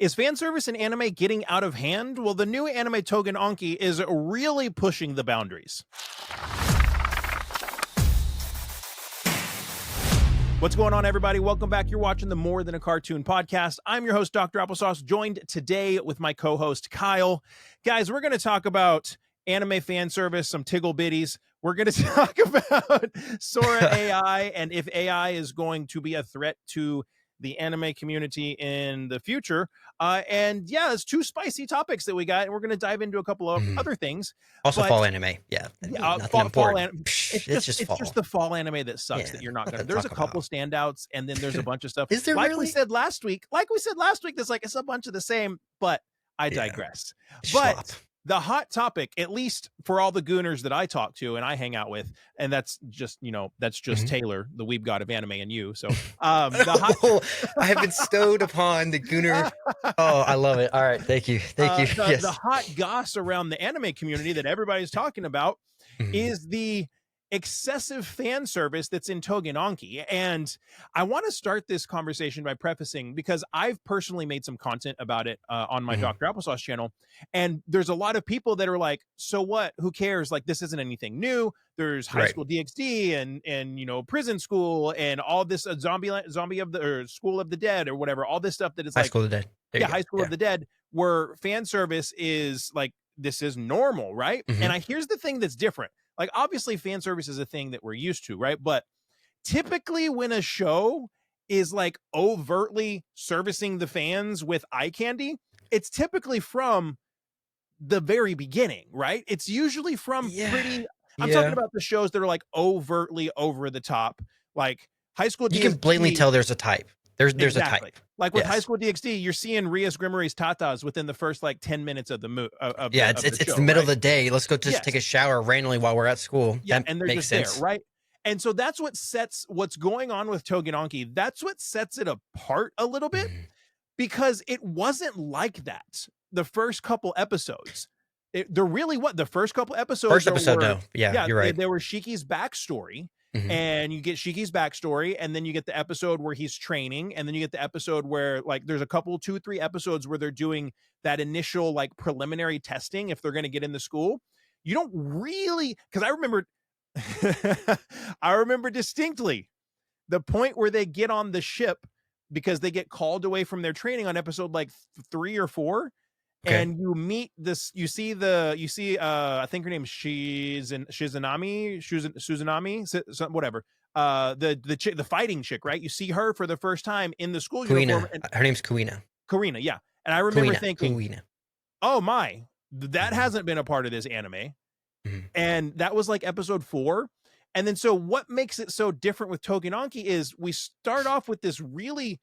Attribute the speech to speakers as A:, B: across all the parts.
A: Is fan service in anime getting out of hand? Well, the new anime Tougen Anki is really pushing the boundaries. What's going on, everybody? Welcome back. You're watching the More Than a Cartoon podcast. I'm your host, Dr. Applesauce, joined today with my co-host, Kyle. Guys, we're going to talk about anime fan service, some tiggle bitties. We're going to talk about Sora AI and if AI is going to be a threat to the anime community in the future. And yeah, it's two spicy topics that we got, and we're going to dive into a couple of other things.
B: Also, fall anime. Yeah.
A: Fall anime. It's just
B: fall.
A: the fall anime that sucks that you're not going to. There's a couple standouts, and then there's a bunch of stuff.
B: Is there
A: like
B: really?
A: we said last week, that's like it's a bunch of the same, but I digress.
B: Schlop.
A: But the hot topic, at least for all the gooners that I talk to and I hang out with, and that's just, Taylor, the weeb god of anime, and you. So
B: I have been stowed upon the gooner. Oh, I love it. All right. Thank you. Yes.
A: The hot goss around the anime community that everybody's talking about is the excessive fan service that's in Tougen Anki. And I want to start this conversation by prefacing, because I've personally made some content about it on my Dr. Applesauce channel. And there's a lot of people that are like, so what? Who cares? Like, this isn't anything new. There's High School DxD and Prison School and all this zombie of the or School of the Dead or whatever. All this stuff that is
B: High School of the Dead.
A: High School of the Dead, where fan service is like, this is normal, right? And here's the thing that's different. Like, obviously, fan service is a thing that we're used to, right? But typically when a show is like overtly servicing the fans with eye candy, it's typically from the very beginning, right? It's usually from I'm talking about the shows that are like overtly over the top, like High School DxD.
B: You can blatantly tell there's a type. There's a type.
A: Like with High School DxD, you're seeing Rias Grimmery's tatas within the first like 10 minutes of the
B: it's the middle of the day. Let's go take a shower randomly while we're at school.
A: Yeah,
B: that
A: and they're
B: makes
A: just
B: sense.
A: there, right? And so that's what sets what's going on with Tougen Anki. That's what sets it apart a little bit, because it wasn't like that the first couple episodes. The first couple episodes.
B: You're right.
A: There were Shiki's backstory. And you get Shiki's backstory, and then you get the episode where he's training, and then you get the episode where like there's a couple 2-3 episodes where they're doing that initial like preliminary testing if they're going to get in the school. You don't really, because I remember distinctly the point where they get on the ship because they get called away from their training on episode like 3 or 4. Okay. And you meet this, you see I think her name's Suzanami, whatever. The fighting chick, right? You see her for the first time in the school uniform.
B: Her name's Karina,
A: yeah. And I remember thinking, oh my, that hasn't been a part of this anime. And that was like episode 4. And then so what makes it so different with Tougen Anki is we start off with this really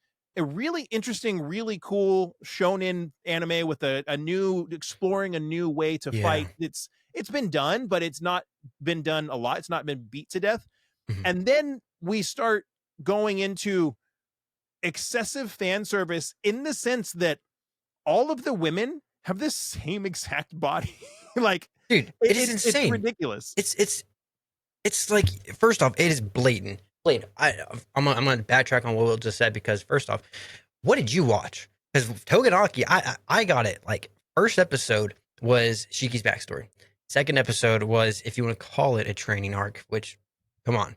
A: interesting, really cool shonen anime with exploring a new way to fight. It's been done, but it's not been done a lot. It's not been beat to death. And then we start going into excessive fan service in the sense that all of the women have this same exact body. Like,
B: dude, it's insane.
A: It's ridiculous.
B: It's like, first off, it is blatant. I'm gonna backtrack on what Will just said, because first off, what did you watch? Because Tougen Anki, I got it. Like, first episode was Shiki's backstory. Second episode was, if you want to call it, a training arc, which, come on.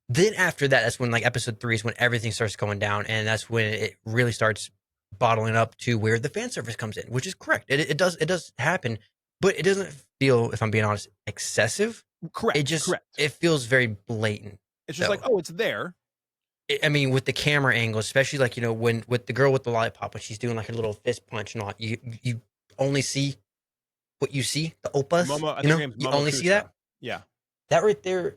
B: Then after that, that's when like episode 3 is when everything starts going down, and that's when it really starts bottling up to where the fan service comes in, which is correct. It does happen, but it doesn't feel, if I'm being honest, excessive.
A: Correct.
B: It feels very blatant.
A: It's just like, oh, it's there.
B: I mean, with the camera angle, especially like, when with the girl with the lollipop, when she's doing like a little fist punch and all, you only see what you see, the oppas, you only see that.
A: Yeah.
B: That right there,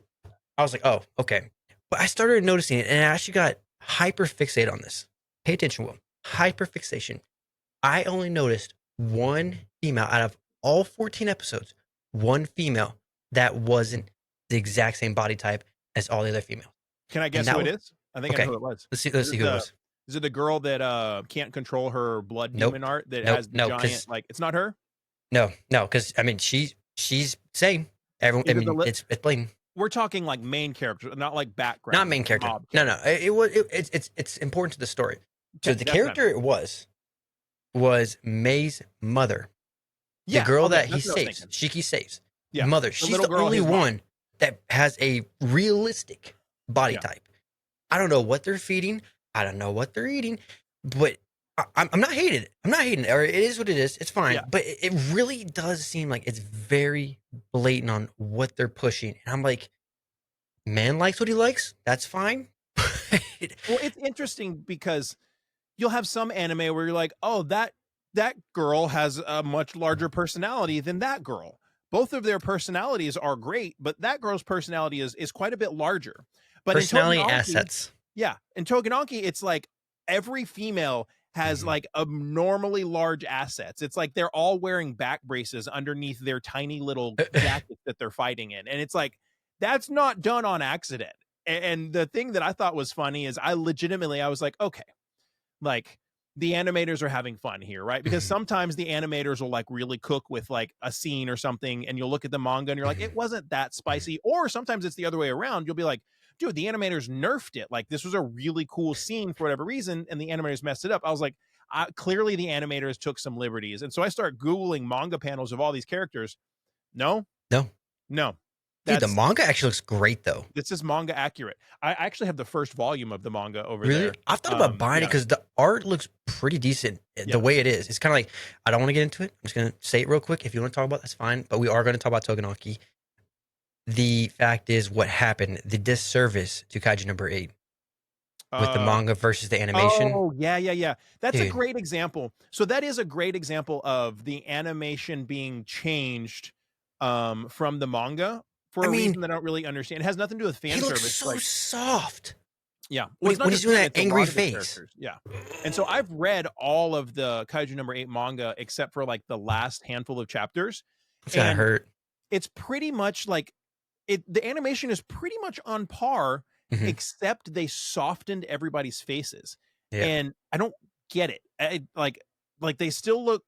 B: I was like, oh, okay. But I started noticing it, and I actually got hyper fixated on this. Pay attention, Will. Hyper fixation. I only noticed one female out of all 14 episodes, one female that wasn't the exact same body type as all the other females.
A: Can I guess who it is? I think I know who it was.
B: Let's see who it was.
A: Is it the girl that can't control her blood demon art that has the giant, like, it's not her?
B: No, because I mean she's same. Everyone, it's blatant.
A: We're talking like main character, not like background.
B: Not main character. No. It's important to the story. So the character it was was May's mother. The
A: Yeah,
B: girl
A: okay,
B: that he
A: that's what I was
B: saves,
A: thinking.
B: Shiki saves.
A: Yeah,
B: Mother.
A: the
B: She's
A: little
B: the
A: girl,
B: only
A: his mom.
B: one that has a realistic body
A: Yeah.
B: type. I don't know what they're feeding. I don't know what they're eating, but I'm not hating it. I'm not hating it. Or it is what it is. It's fine.
A: Yeah.
B: But it really does seem like it's very blatant on what they're pushing. And I'm like, man likes what he likes. That's fine.
A: Well, it's interesting because you'll have some anime where you're like, oh, that girl has a much larger personality than that girl. Both of their personalities are great, but that girl's personality is quite a bit larger. But in
B: Personality
A: Toganaki,
B: assets.
A: yeah, in Toganaki, it's like every female has like abnormally large assets. It's like they're all wearing back braces underneath their tiny little jackets that they're fighting in. And it's like, that's not done on accident. And the thing that I thought was funny is I was like, okay, like the animators are having fun here, right? Because sometimes the animators will like really cook with like a scene or something, and you'll look at the manga and you're like, it wasn't that spicy. Or sometimes it's the other way around. You'll be like, dude, the animators nerfed it. Like this was a really cool scene for whatever reason, and the animators messed it up. I was like, clearly the animators took some liberties. And so I start Googling manga panels of all these characters. No,
B: No.
A: no.
B: Dude, the manga actually looks great though.
A: This is manga accurate. I actually have the first volume of the manga over
B: really?
A: there.
B: I've thought about buying it because the art looks pretty decent the way it is. It's kind of like, I don't want to get into it. I'm just going to say it real quick. If you want to talk about it, that's fine. But we are going to talk about Toganaki. The fact is, what happened, the disservice to Kaiju number 8 with the manga versus the animation.
A: Oh, yeah. That's
B: Dude.
A: a great example. So that is a great example of the animation being changed from the manga for a reason that I don't really understand. It has nothing to do with fan service.
B: He looks so soft.
A: Yeah.
B: Well, when he's doing that angry face.
A: Yeah. And so I've read all of the Kaiju number 8 manga except for like the last handful of chapters.
B: It's gonna hurt.
A: It's pretty much like the animation is pretty much on par, except they softened everybody's faces.
B: Yeah.
A: And I don't get it. Like they still look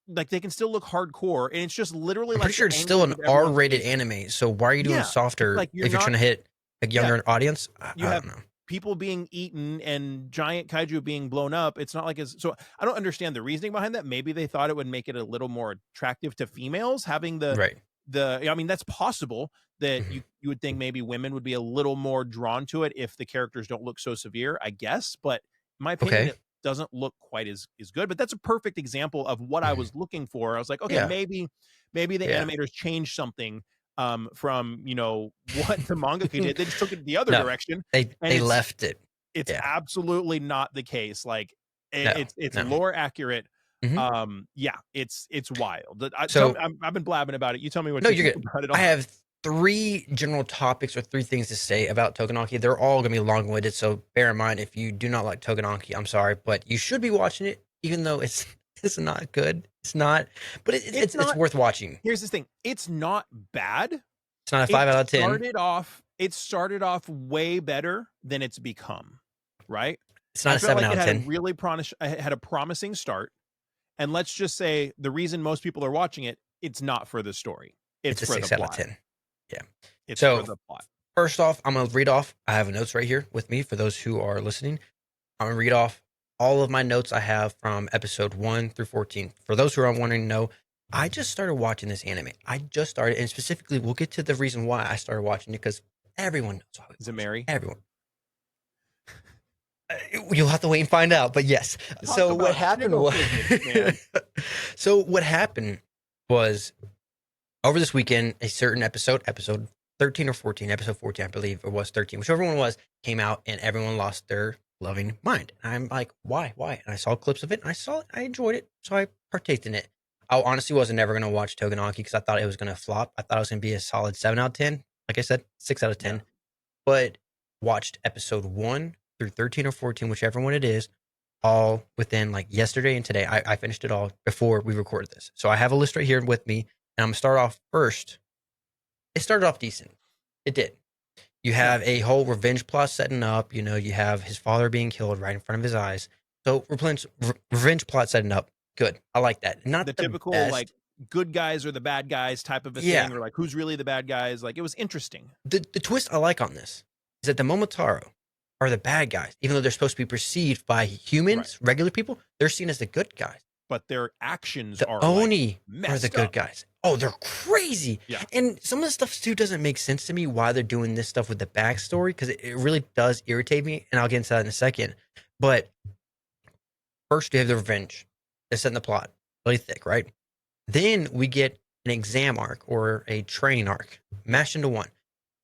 A: like they can still look hardcore, and it's just literally
B: I'm
A: like
B: pretty sure it's still an R-rated anime. So why are you doing softer if you're trying to hit a younger audience? I don't know.
A: People being eaten and giant kaiju being blown up. It's not like so I don't understand the reasoning behind that. Maybe they thought it would make it a little more attractive to females having I mean, that's possible that you would think maybe women would be a little more drawn to it if the characters don't look so severe, I guess. But in my opinion, it doesn't look quite as good. But that's a perfect example of what I was looking for. I was like, okay, maybe the animators changed something from what the mangaka did. They just took it the other direction.
B: They left it.
A: It's absolutely not the case. Like it's lore accurate. It's wild. I've been blabbing about it. You tell me what you think about it all.
B: I have 3 general topics or 3 things to say about Toganaki. They're all going to be long-winded, so bear in mind if you do not like Toganaki, I'm sorry, but you should be watching it, even though it's not good. It's not, but it's worth watching.
A: Here's the thing: it's not bad.
B: It's not a 5 out of 10.
A: It started off way better than it's become. Right?
B: It's not a 7 out of 10.
A: It had a promising start. And let's just say the reason most people are watching it, it's not for the story. It's for the plot.
B: 6 out of 10. Yeah.
A: It's for the plot.
B: First off, I'm going to read off. I have notes right here with me for those who are listening. I'm going to read off all of my notes I have from episode 1 through 14. For those who are wondering, no, I just started watching this anime. I just started, and specifically, we'll get to the reason why I started watching it, because everyone knows.
A: Is it Mary?
B: Everyone. You'll have to wait and find out, but yes. So what happened was over this weekend, a certain episode 13 or 14, episode 14, I believe it was 13, whichever one it was, came out and everyone lost their loving mind. And I'm like, why? And I saw clips of it and I saw it. I enjoyed it. So I partaked in it. I honestly wasn't never going to watch Toganaki because I thought it was going to flop. I thought it was going to be a solid 7 out of 10. Like I said, 6 out of 10. Yeah. But watched episode 1 through 13 or 14, whichever one it is, all within like yesterday and today. I finished it all before we recorded this. So I have a list right here with me, and I'm going to start off first. It started off decent. It did. You have a whole revenge plot setting up. You have his father being killed right in front of his eyes. So revenge plot setting up. Good. I like that. Not the
A: typical
B: best.
A: Like good guys or the bad guys type of a thing, or like who's really the bad guys. Like it was interesting.
B: The twist I like on this is that the Momotaro are the bad guys, even though they're supposed to be perceived by humans, regular people. They're seen as the good guys.
A: but their actions
B: The
A: are like
B: Oni are the
A: messed
B: good
A: up.
B: guys. Oh, they're crazy.
A: Yeah.
B: And some of the stuff too doesn't make sense to me why they're doing this stuff with the backstory, because it really does irritate me, and I'll get into that in a second. But first, we have the revenge. They're setting the plot really thick, right? Then we get an exam arc or a training arc mashed into one.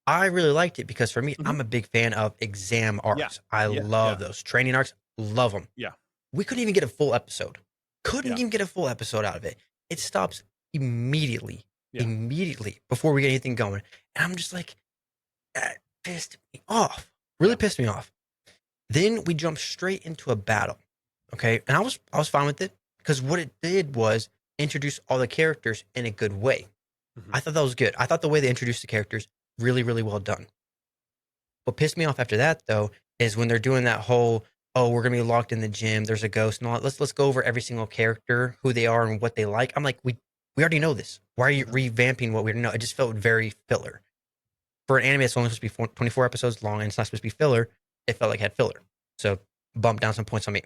B: I really liked it because for me,
A: Mhm.
B: I'm a big fan of exam
A: Yeah.
B: arcs. I
A: Yeah.
B: love
A: Yeah.
B: those training arcs. Love them.
A: Yeah.
B: We couldn't even get a full episode. Couldn't
A: Yeah.
B: even get a full episode out of it. It stops immediately,
A: Yeah.
B: immediately before we get anything going. And I'm just like, that pissed me off. Really
A: Yeah.
B: pissed me off. Then we jump straight into a battle. Okay. And I was fine with it because what it did was introduce all the characters in a good way.
A: Mhm.
B: I thought that was good. I thought the way they introduced the characters, really, really well done. What pissed me off after that though is when they're doing that whole, oh, we're gonna be locked in the gym, there's a ghost and all that. Let's go over every single character, who they are and what they like. I'm like, we already know this. Why are you revamping what we already know? It just felt very filler. For an anime that's only supposed to be 24 episodes long and it's not supposed to be filler, it felt like it had filler. So bump down some points on me.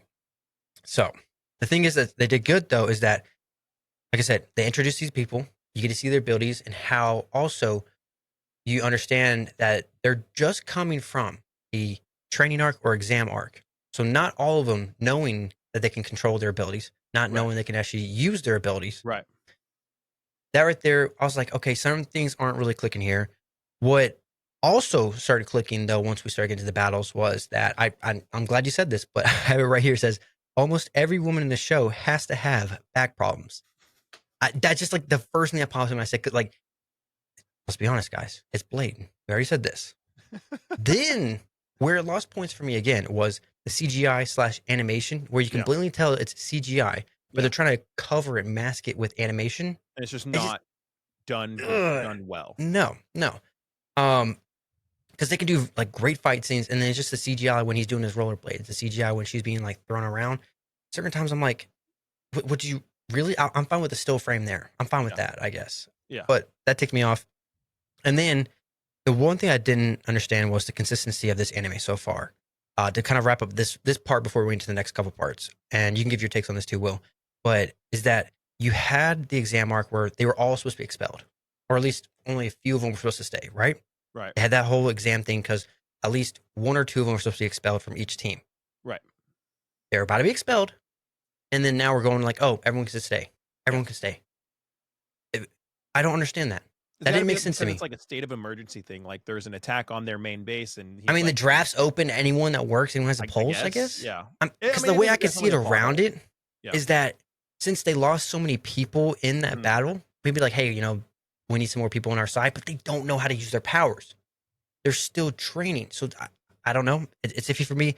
B: So the thing is that they did good though, is that, like I said, they introduced these people, you get to see their abilities and how also you understand that they're just coming from the training arc or exam arc. So not all of them knowing that they can control their abilities, not
A: Right.
B: knowing they can actually use their abilities.
A: Right.
B: That right there, I was like, okay, some things aren't really clicking here. What also started clicking though, once we started getting to the battles, was that I'm glad you said this, but I have it right here. It says almost every woman in the show has to have back problems. That's just like the first thing that pops in my head. Like, let's be honest, guys, it's blatant. We already said this. Then where it lost points for me again was the CGI/animation, where you can blatantly tell it's CGI, but they're trying to cover it, mask it with animation.
A: And it's just
B: It's just
A: not done well.
B: no. Because they can do like great fight scenes, and then it's just the CGI when he's doing his rollerblades, the CGI when she's being like thrown around. Certain times I'm like, would you really? I'm fine with the still frame there. I'm fine with that, I guess.
A: Yeah.
B: But that ticked me off. And then the one thing I didn't understand was the consistency of this anime so far. To kind of wrap up this part before we went to the next couple parts, and you can give your takes on this too, Will. But is that you had the exam arc where they were all supposed to be expelled, or at least only a few of them were supposed to stay, right?
A: Right.
B: They had that whole exam thing because at least one or two of them were supposed to be expelled from each team.
A: Right.
B: They were about to be expelled, and then now we're going like, oh, everyone can stay. Everyone can stay. I don't understand that. That didn't make sense to me.
A: It's like a state of emergency thing. Like there's an attack on their main base, and
B: I mean,
A: like,
B: the draft's open to anyone that works, anyone has a pulse, I guess.
A: Yeah.
B: Because the way I could see it around it is that since they lost so many people in that battle, maybe like, hey, we need some more people on our side, but they don't know how to use their powers. They're still training. So I don't know. It's iffy for me.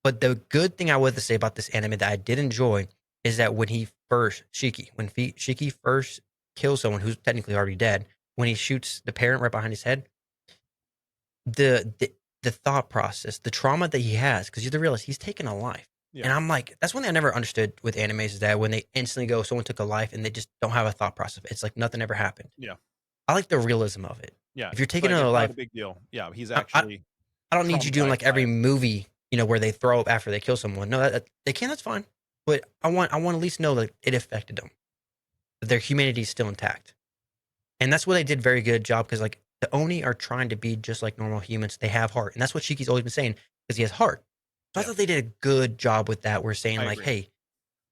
B: But the good thing I would say about this anime that I did enjoy is that when Shiki first kills someone who's technically already dead, when he shoots the parent right behind his head, the thought process, the trauma that he has, because you have to realize he's taken a life. Yeah. And I'm like, that's one thing I never understood with animes, is that when they instantly go, someone took a life, and they just don't have a thought process. It's like nothing ever happened.
A: Yeah.
B: I like the realism of it.
A: Yeah.
B: If you're taking another life,
A: not a big deal. Yeah. He's actually.
B: I don't need you doing like every movie, where they throw up after they kill someone. No, that they can. That's fine. But I want to at least know that it affected them. That their humanity is still intact. And that's what they did very good job, because like the Oni are trying to be just like normal humans. They have heart. And that's what Shiki's always been saying, because he has heart. So I thought they did a good job with that. We're saying like, hey,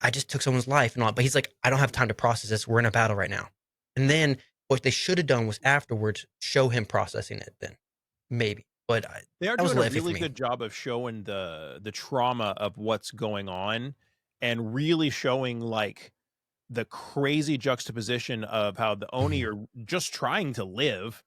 B: I just took someone's life and all, but he's like, I don't have time to process this. We're in a battle right now. And then what they should have done was afterwards show him processing it then. Maybe. But
A: they are doing a really good job of showing the trauma of what's going on, and really showing like the crazy juxtaposition of how the Oni are just trying to live,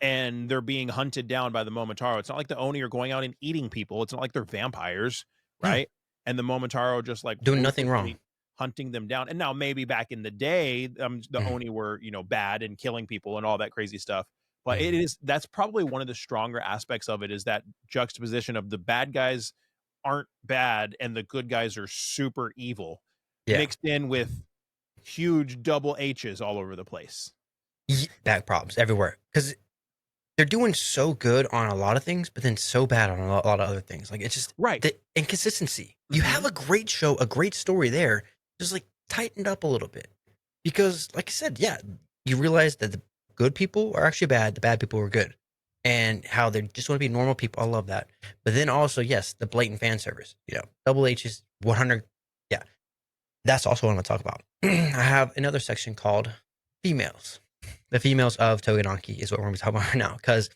A: and they're being hunted down by the Momotaro. It's not like the Oni are going out and eating people. It's not like they're vampires, right? And the Momotaro just like
B: doing nothing wrong,
A: hunting them down. And now maybe back in the day, the Oni were, bad and killing people and all that crazy stuff. But that's probably one of the stronger aspects of it, is that juxtaposition of the bad guys aren't bad and the good guys are super evil, mixed in with huge double H's all over the place.
B: Back problems everywhere, because they're doing so good on a lot of things, but then so bad on a lot of other things. Like, it's just the inconsistency. You have a great show, a great story there. Just like, tightened up a little bit. Because, like I said, yeah, you realize that the good people are actually bad, the bad people are good. And how they just want to be normal people. I love that. But then also, yes, the blatant fan service. You know, Double H is 100. Yeah, that's also what I'm going to talk about. I have another section called females. The females of Toganaki is what we're going to be talking about right now. Because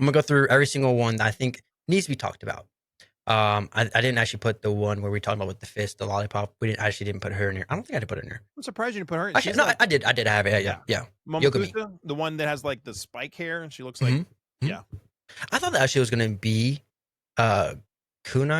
B: I'm going to go through every single one that I think needs to be talked about. I didn't actually put the one where we talked about with the fist, the lollipop. We didn't put her in here. I don't think I did put it in here.
A: I'm surprised you didn't put her in.
B: Actually, no,
A: like,
B: I did have it. Yeah. Yogami,
A: the one that has like the spike hair, and she looks like yeah.
B: I thought that actually was going to be Kunai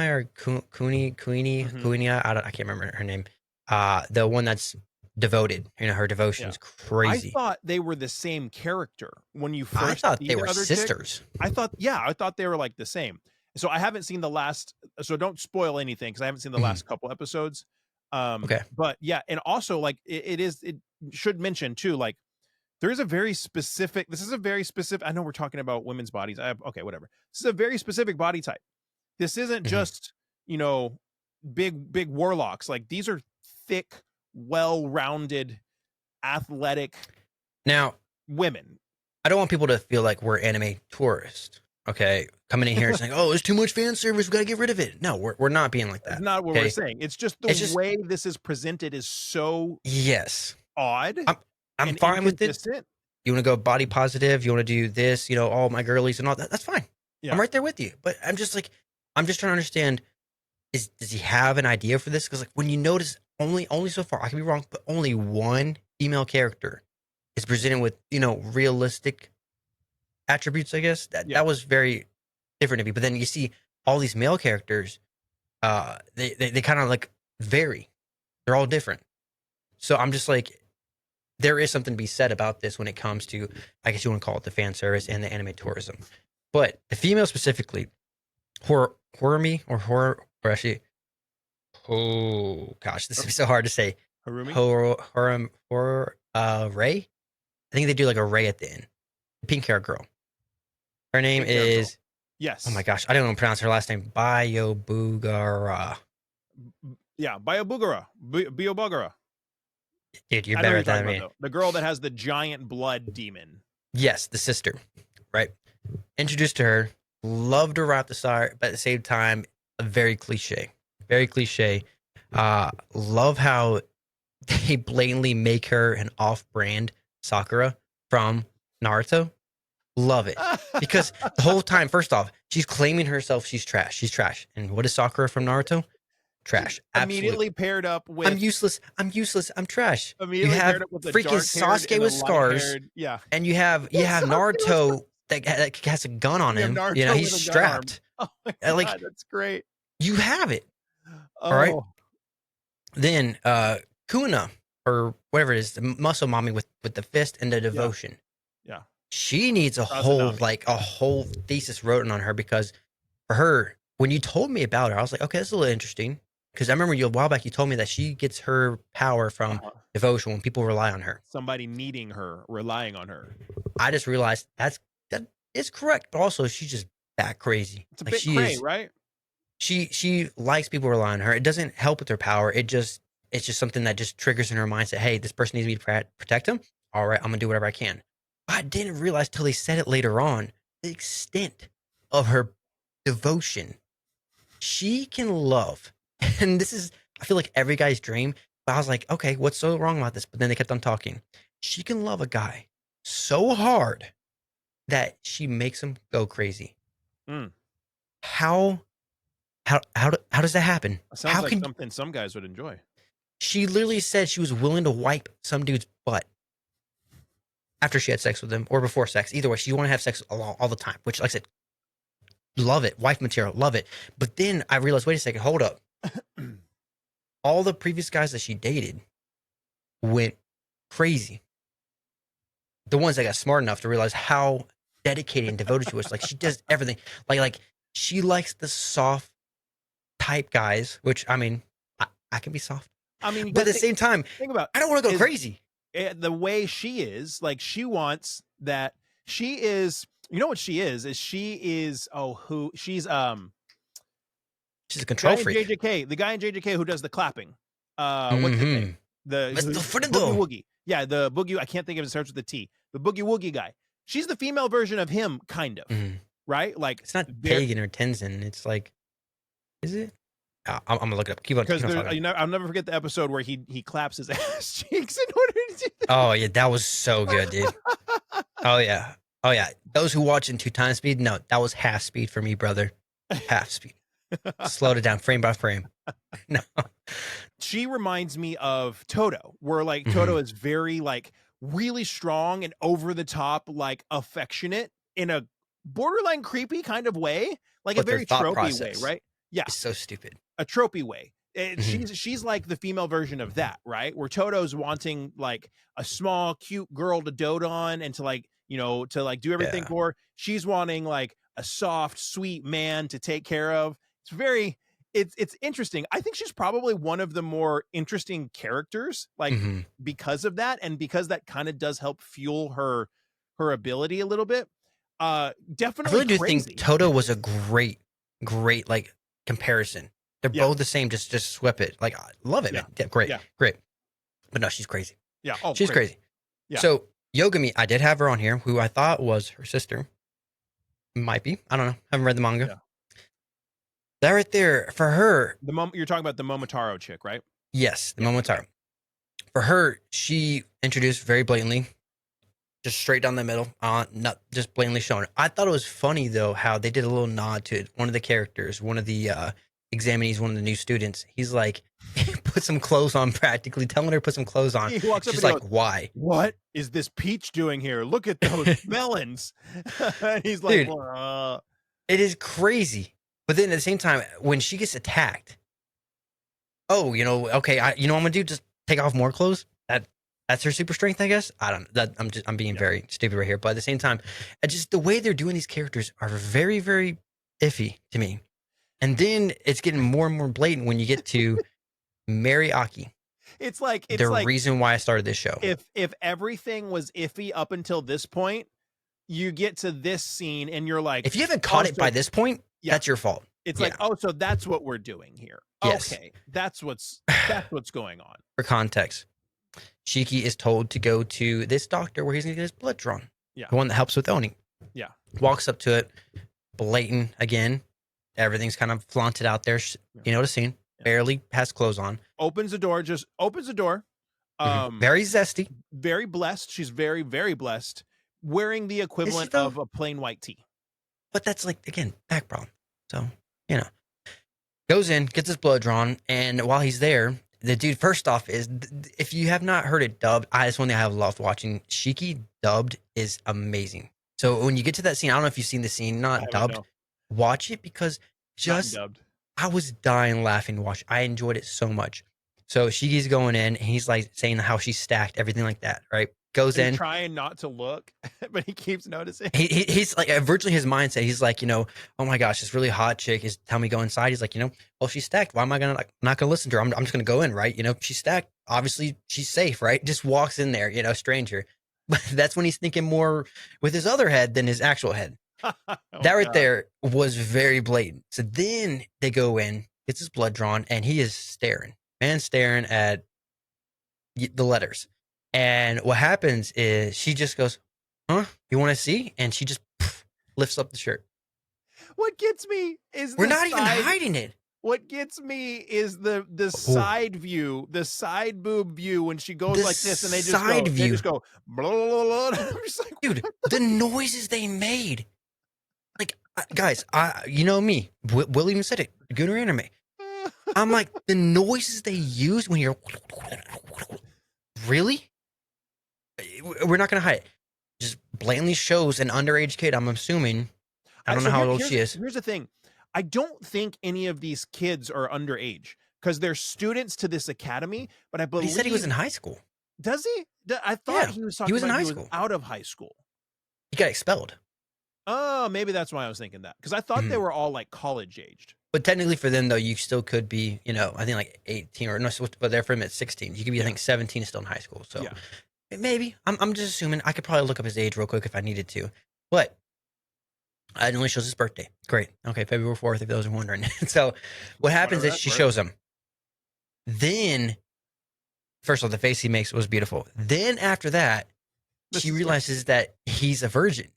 B: or Kuini. I can't remember her name. The one that's devoted. You know, her devotion is crazy.
A: I thought they were the same character when you first.
B: I thought they were sisters.
A: I thought they were like the same. So I haven't seen the last. So don't spoil anything because I haven't seen the last couple episodes.
B: Okay.
A: But yeah, and also like it should mention too, like there is a very specific. This is a very specific. I know we're talking about women's bodies. Okay, whatever. This is a very specific body type. This isn't just, you know, big warlocks. Like these are thick, well-rounded, athletic women.
B: I don't want people to feel like we're anime tourists. Okay, coming in here and saying, "Oh, there's too much fan service. We got to get rid of it." No, we're not being like that.
A: That's not what we're saying. It's just the way this is presented is so odd.
B: I'm fine with it. You want to go body positive? You want to do this? You know, all my girlies and all that. That's fine. Yeah. I'm right there with you. But I'm just trying to understand: does he have an idea for this? Because like when you notice, only so far, I can be wrong, but only one female character is presented with, you know, realistic attributes, I guess. That was very different to me. But then you see all these male characters, they kind of like vary. They're all different. So I'm just like, there is something to be said about this when it comes to, I guess you want to call it the fan service and the anime tourism. But the female specifically, Horimi or actually, oh gosh, this is so hard to say.
A: Harumi?
B: Ray? I think they do like a Ray at the end. Pink hair girl. Her name is.
A: Yes.
B: Oh my gosh, I don't know how to pronounce her last name. Bayobugara.
A: Yeah, Bayobugara. Biobugara.
B: Dude, you're better at that than me.
A: The girl that has the giant blood demon.
B: Yes, the sister. Right. Introduced to her. Loved her right at the start, but at the same time, very cliche. Very cliche. Love how they blatantly make her an off-brand Sakura from Naruto. Love it. Because the whole time, first off, she's claiming herself she's trash. She's trash. And what is Sakura from Naruto? Trash.
A: Immediately paired up with
B: I'm useless. I'm trash.
A: Immediately
B: you have
A: paired up with
B: freaking Sasuke with scars.
A: Yeah.
B: And you have Naruto that has a gun on him. You know, he's strapped.
A: Oh my God, that's great.
B: You have it. All right. Then Kuna, or whatever it is, the muscle mommy with the fist and the devotion.
A: Yeah.
B: She needs a whole thesis written on her, because for her, when you told me about her, I was like, okay, that's a little interesting. Because I remember a while back you told me that she gets her power from devotion when people rely on her.
A: Somebody needing her, relying on her.
B: I just realized that is correct, but also she's just that crazy.
A: It's a bit crazy, right?
B: She likes people rely on her. It doesn't help with her power. It's just something that just triggers in her mindset. Hey, this person needs me to protect him. All right, I'm gonna do whatever I can. I didn't realize till they said it later on the extent of her devotion. She can love, and this is, I feel like, every guy's dream. But I was like, okay, what's so wrong about this? But then they kept on talking. She can love a guy so hard that she makes him go crazy. How does that happen?
A: It sounds like something some guys would enjoy.
B: She literally said she was willing to wipe some dude's butt after she had sex with him, or before sex. Either way, she wanted to have sex all the time, which, like I said, love it. Wife material, love it. But then I realized, wait a second, hold up. All the previous guys that she dated went crazy. The ones that got smart enough to realize how dedicated and devoted she was. Like, she does everything. Like she likes the soft type guys, which, I mean, I can be soft.
A: I mean,
B: but at the same time, I don't want to go crazy.
A: The way she is, like, she wants that. She is, you know what she is she's
B: a control freak.
A: The guy in JJK who does the clapping. What's his name? The Boogie Woogie. Yeah, the Boogie. I can't think of it. Starts with a T. The Boogie Woogie guy. She's the female version of him, kind of. Right? Like
B: it's not Pagan or Tenzin. It's like, is it? I'm gonna look it up. Keep on talking.
A: I'll never forget the episode where he claps his ass cheeks in order to do that.
B: Oh yeah, that was so good, dude. Oh yeah. Those who watch in 2x speed, no, that was half speed for me, brother. Half speed. Slowed it down frame by frame. No.
A: She reminds me of Toto, where like Toto is very like really strong and over the top, like affectionate in a borderline creepy kind of way, like a very tropey way, right? Yeah,
B: it's so stupid.
A: A tropey way. She's like the female version of that, right? Where Toto's wanting like a small, cute girl to dote on and to like, to like do everything for. She's wanting like a soft, sweet man to take care of. It's interesting. I think she's probably one of the more interesting characters, like because of that, and because that kind of does help fuel her ability a little bit. Definitely,
B: I really do think Toto was a great like comparison. They're both the same. Just sweep it. Like, I love it, man. Yeah, great. But no, she's crazy.
A: Yeah,
B: she's crazy. Yeah. So Yogami, I did have her on here, who I thought was her sister. Might be. I don't know. Haven't read the manga. Yeah. That right there for her.
A: You're talking about the Momotaro chick, right?
B: Yes, the Momotaro. For her, she introduced very blatantly, just straight down the middle, not just blatantly showing it. I thought it was funny though how they did a little nod to it. One of the characters, one of the examinees, one of the new students. He's like, put some clothes on, practically telling her to put some clothes on.
A: He walks up
B: She's
A: and
B: like, why?
A: What is this peach doing here? Look at those melons. And he's like,
B: dude, it is crazy. But then at the same time, when she gets attacked, okay, I'm gonna do just take off more clothes. That's her super strength, I guess. I don't. I'm being very stupid right here. But at the same time, just the way they're doing these characters are very, very iffy to me. And then it's getting more and more blatant when you get to Mary Aki.
A: It's like
B: reason why I started this show.
A: If everything was iffy up until this point, you get to this scene and you're like,
B: if you haven't caught it by this point, that's your fault.
A: It's like, so that's what we're doing here.
B: Yes.
A: Okay, that's what's going on.
B: For context, Shiki is told to go to this doctor where he's gonna get his blood drawn.
A: Yeah,
B: the one that helps with owning.
A: Yeah,
B: walks up to it, blatant again. Everything's kind of flaunted out there. You know the scene. Yeah. Barely has clothes on.
A: Opens the door.
B: Very zesty.
A: Very blessed. She's very, very blessed. Wearing the equivalent of a plain white tee.
B: But that's like, again, back problem. So, goes in, gets his blood drawn. And while he's there, the dude, first off, is if you have not heard it dubbed, that's one thing I have loved watching. Shiki dubbed is amazing. So when you get to that scene, I don't know if you've seen the scene, not dubbed. Watch it because I was dying laughing to watch. I enjoyed it so much. So Shiki's going in and he's like saying how she's stacked, everything like that, right? Goes in
A: trying not to look, but he keeps noticing.
B: He's like virtually his mindset. He's like, oh my gosh, this really hot chick is telling me go inside. He's like, well, she's stacked. Why am I gonna not gonna listen to her? I'm just gonna go in, right? She's stacked. Obviously, she's safe, right? Just walks in there, stranger. But that's when he's thinking more with his other head than his actual head. That right there was very blatant. So then they go in, gets his blood drawn, and he is staring at the letters. And what happens is she just goes, huh? You want to see? And she just lifts up the shirt.
A: What gets me is
B: we're not even hiding it.
A: What gets me is the side view, the side boob view when she goes like this, and they just go, blah, blah, blah, blah. I'm just like,
B: dude, the noises they made. Like, guys, you know me. Will even said it. Gooner anime. I'm like, the noises they use when you're really. We're not gonna hide it. Just blatantly shows an underage kid. I'm assuming. I don't know how old she is.
A: Here's the thing. I don't think any of these kids are underage because they're students to this academy. But I believe
B: he said he was in high school.
A: Does he? I thought he was talking about
B: in high school.
A: Out of high school.
B: He got expelled.
A: Oh, maybe that's why I was thinking that because I thought they were all like college aged.
B: But technically, for them though, you still could be, I think like 18 or no, but they're for him at 16. You could be, I think, 17 still in high school. So maybe I'm just assuming. I could probably look up his age real quick if I needed to, but it only shows his birthday. Great. Okay, February 4th. If those are wondering. So what happens is she shows him. Then First of all, the face he makes was beautiful. Then after that, she realizes that he's a virgin.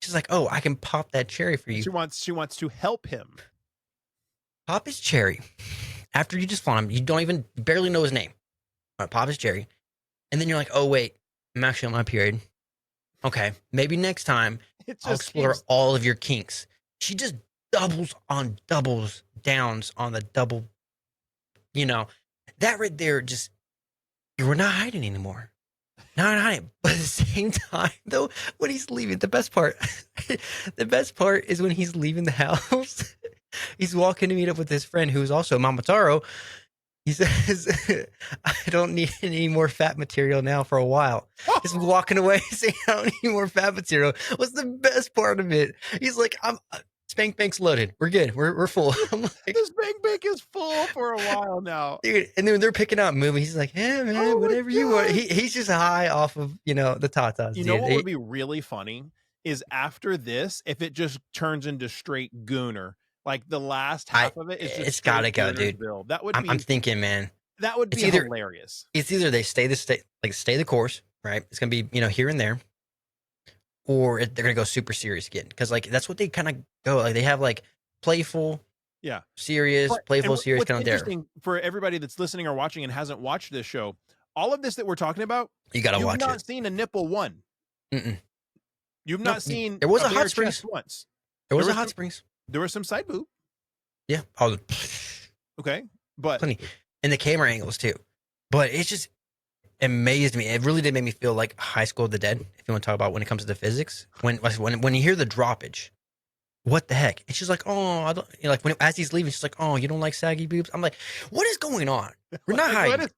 B: She's like, "Oh, I can pop that cherry for you."
A: She wants to help him.
B: Pop his cherry. After you just flaunt him, you don't even barely know his name. Pop his cherry. And then you're like, "Oh, wait, I'm actually on my period. Okay, maybe next time I'll explore all of your kinks." She just doubles downs on the double. You know, that right there, just, we're not hiding anymore. Not hiding. But at the same time, though, when he's leaving, the best part is when he's leaving the house. He's walking to meet up with his friend who's also Momotaro. He says, "I don't need any more fat material now for a while." He's walking away saying, "I don't need more fat material." What's the best part of it? He's like, "I'm Spank Bank's loaded. We're good. We're full." I'm like,
A: the Spank Bank is full for a while now,
B: dude. And then they're picking out movies. He's like, "Hey man, whatever you want." He's just high off of the tatas.
A: You know what would be really funny is after this, if it just turns into straight Gooner. Like the last half of it is just,
B: it's gotta go, dude.
A: That would be.
B: I'm thinking, man,
A: that would be hilarious.
B: It's either they stay the course, right? It's gonna be here and there, or they're gonna go super serious again, because like that's what they kind of go. Like they have like playful, serious, playful, serious kind of there.
A: Interesting for everybody that's listening or watching and hasn't watched this show, all of this that we're talking about,
B: you gotta watch it.
A: You've not seen a nipple one. You've not seen.
B: There was a hot springs once. There was a hot springs.
A: There was some side boob.
B: Yeah.
A: Okay. But
B: plenty. And the camera angles too. But it just amazed me. It really did make me feel like High School of the Dead, if you want to talk about when it comes to the physics. When you hear the droppage, what the heck? And she's like, "Oh, I don't," like as he's leaving, she's like, "Oh, you don't like saggy boobs?" I'm like, what is going on? We're not hiding.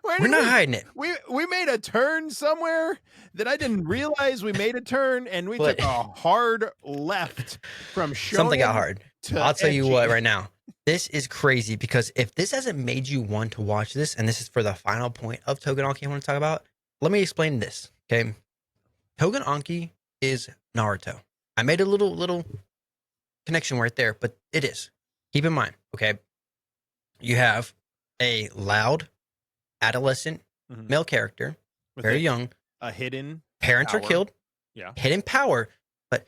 B: We're not hiding it.
A: We made a turn somewhere that I didn't realize we made a turn, and we took a hard left from showing.
B: Something got hard. I'll tell you what right now. This is crazy, because if this hasn't made you want to watch this, and this is for the final point of Tougen Anki I want to talk about, let me explain this, okay? Tougen Anki is Naruto. I made a little connection right there, but it is. Keep in mind, okay? You have a loud adolescent male character, very young,
A: a hidden
B: parents
A: power.
B: Are killed, hidden power, but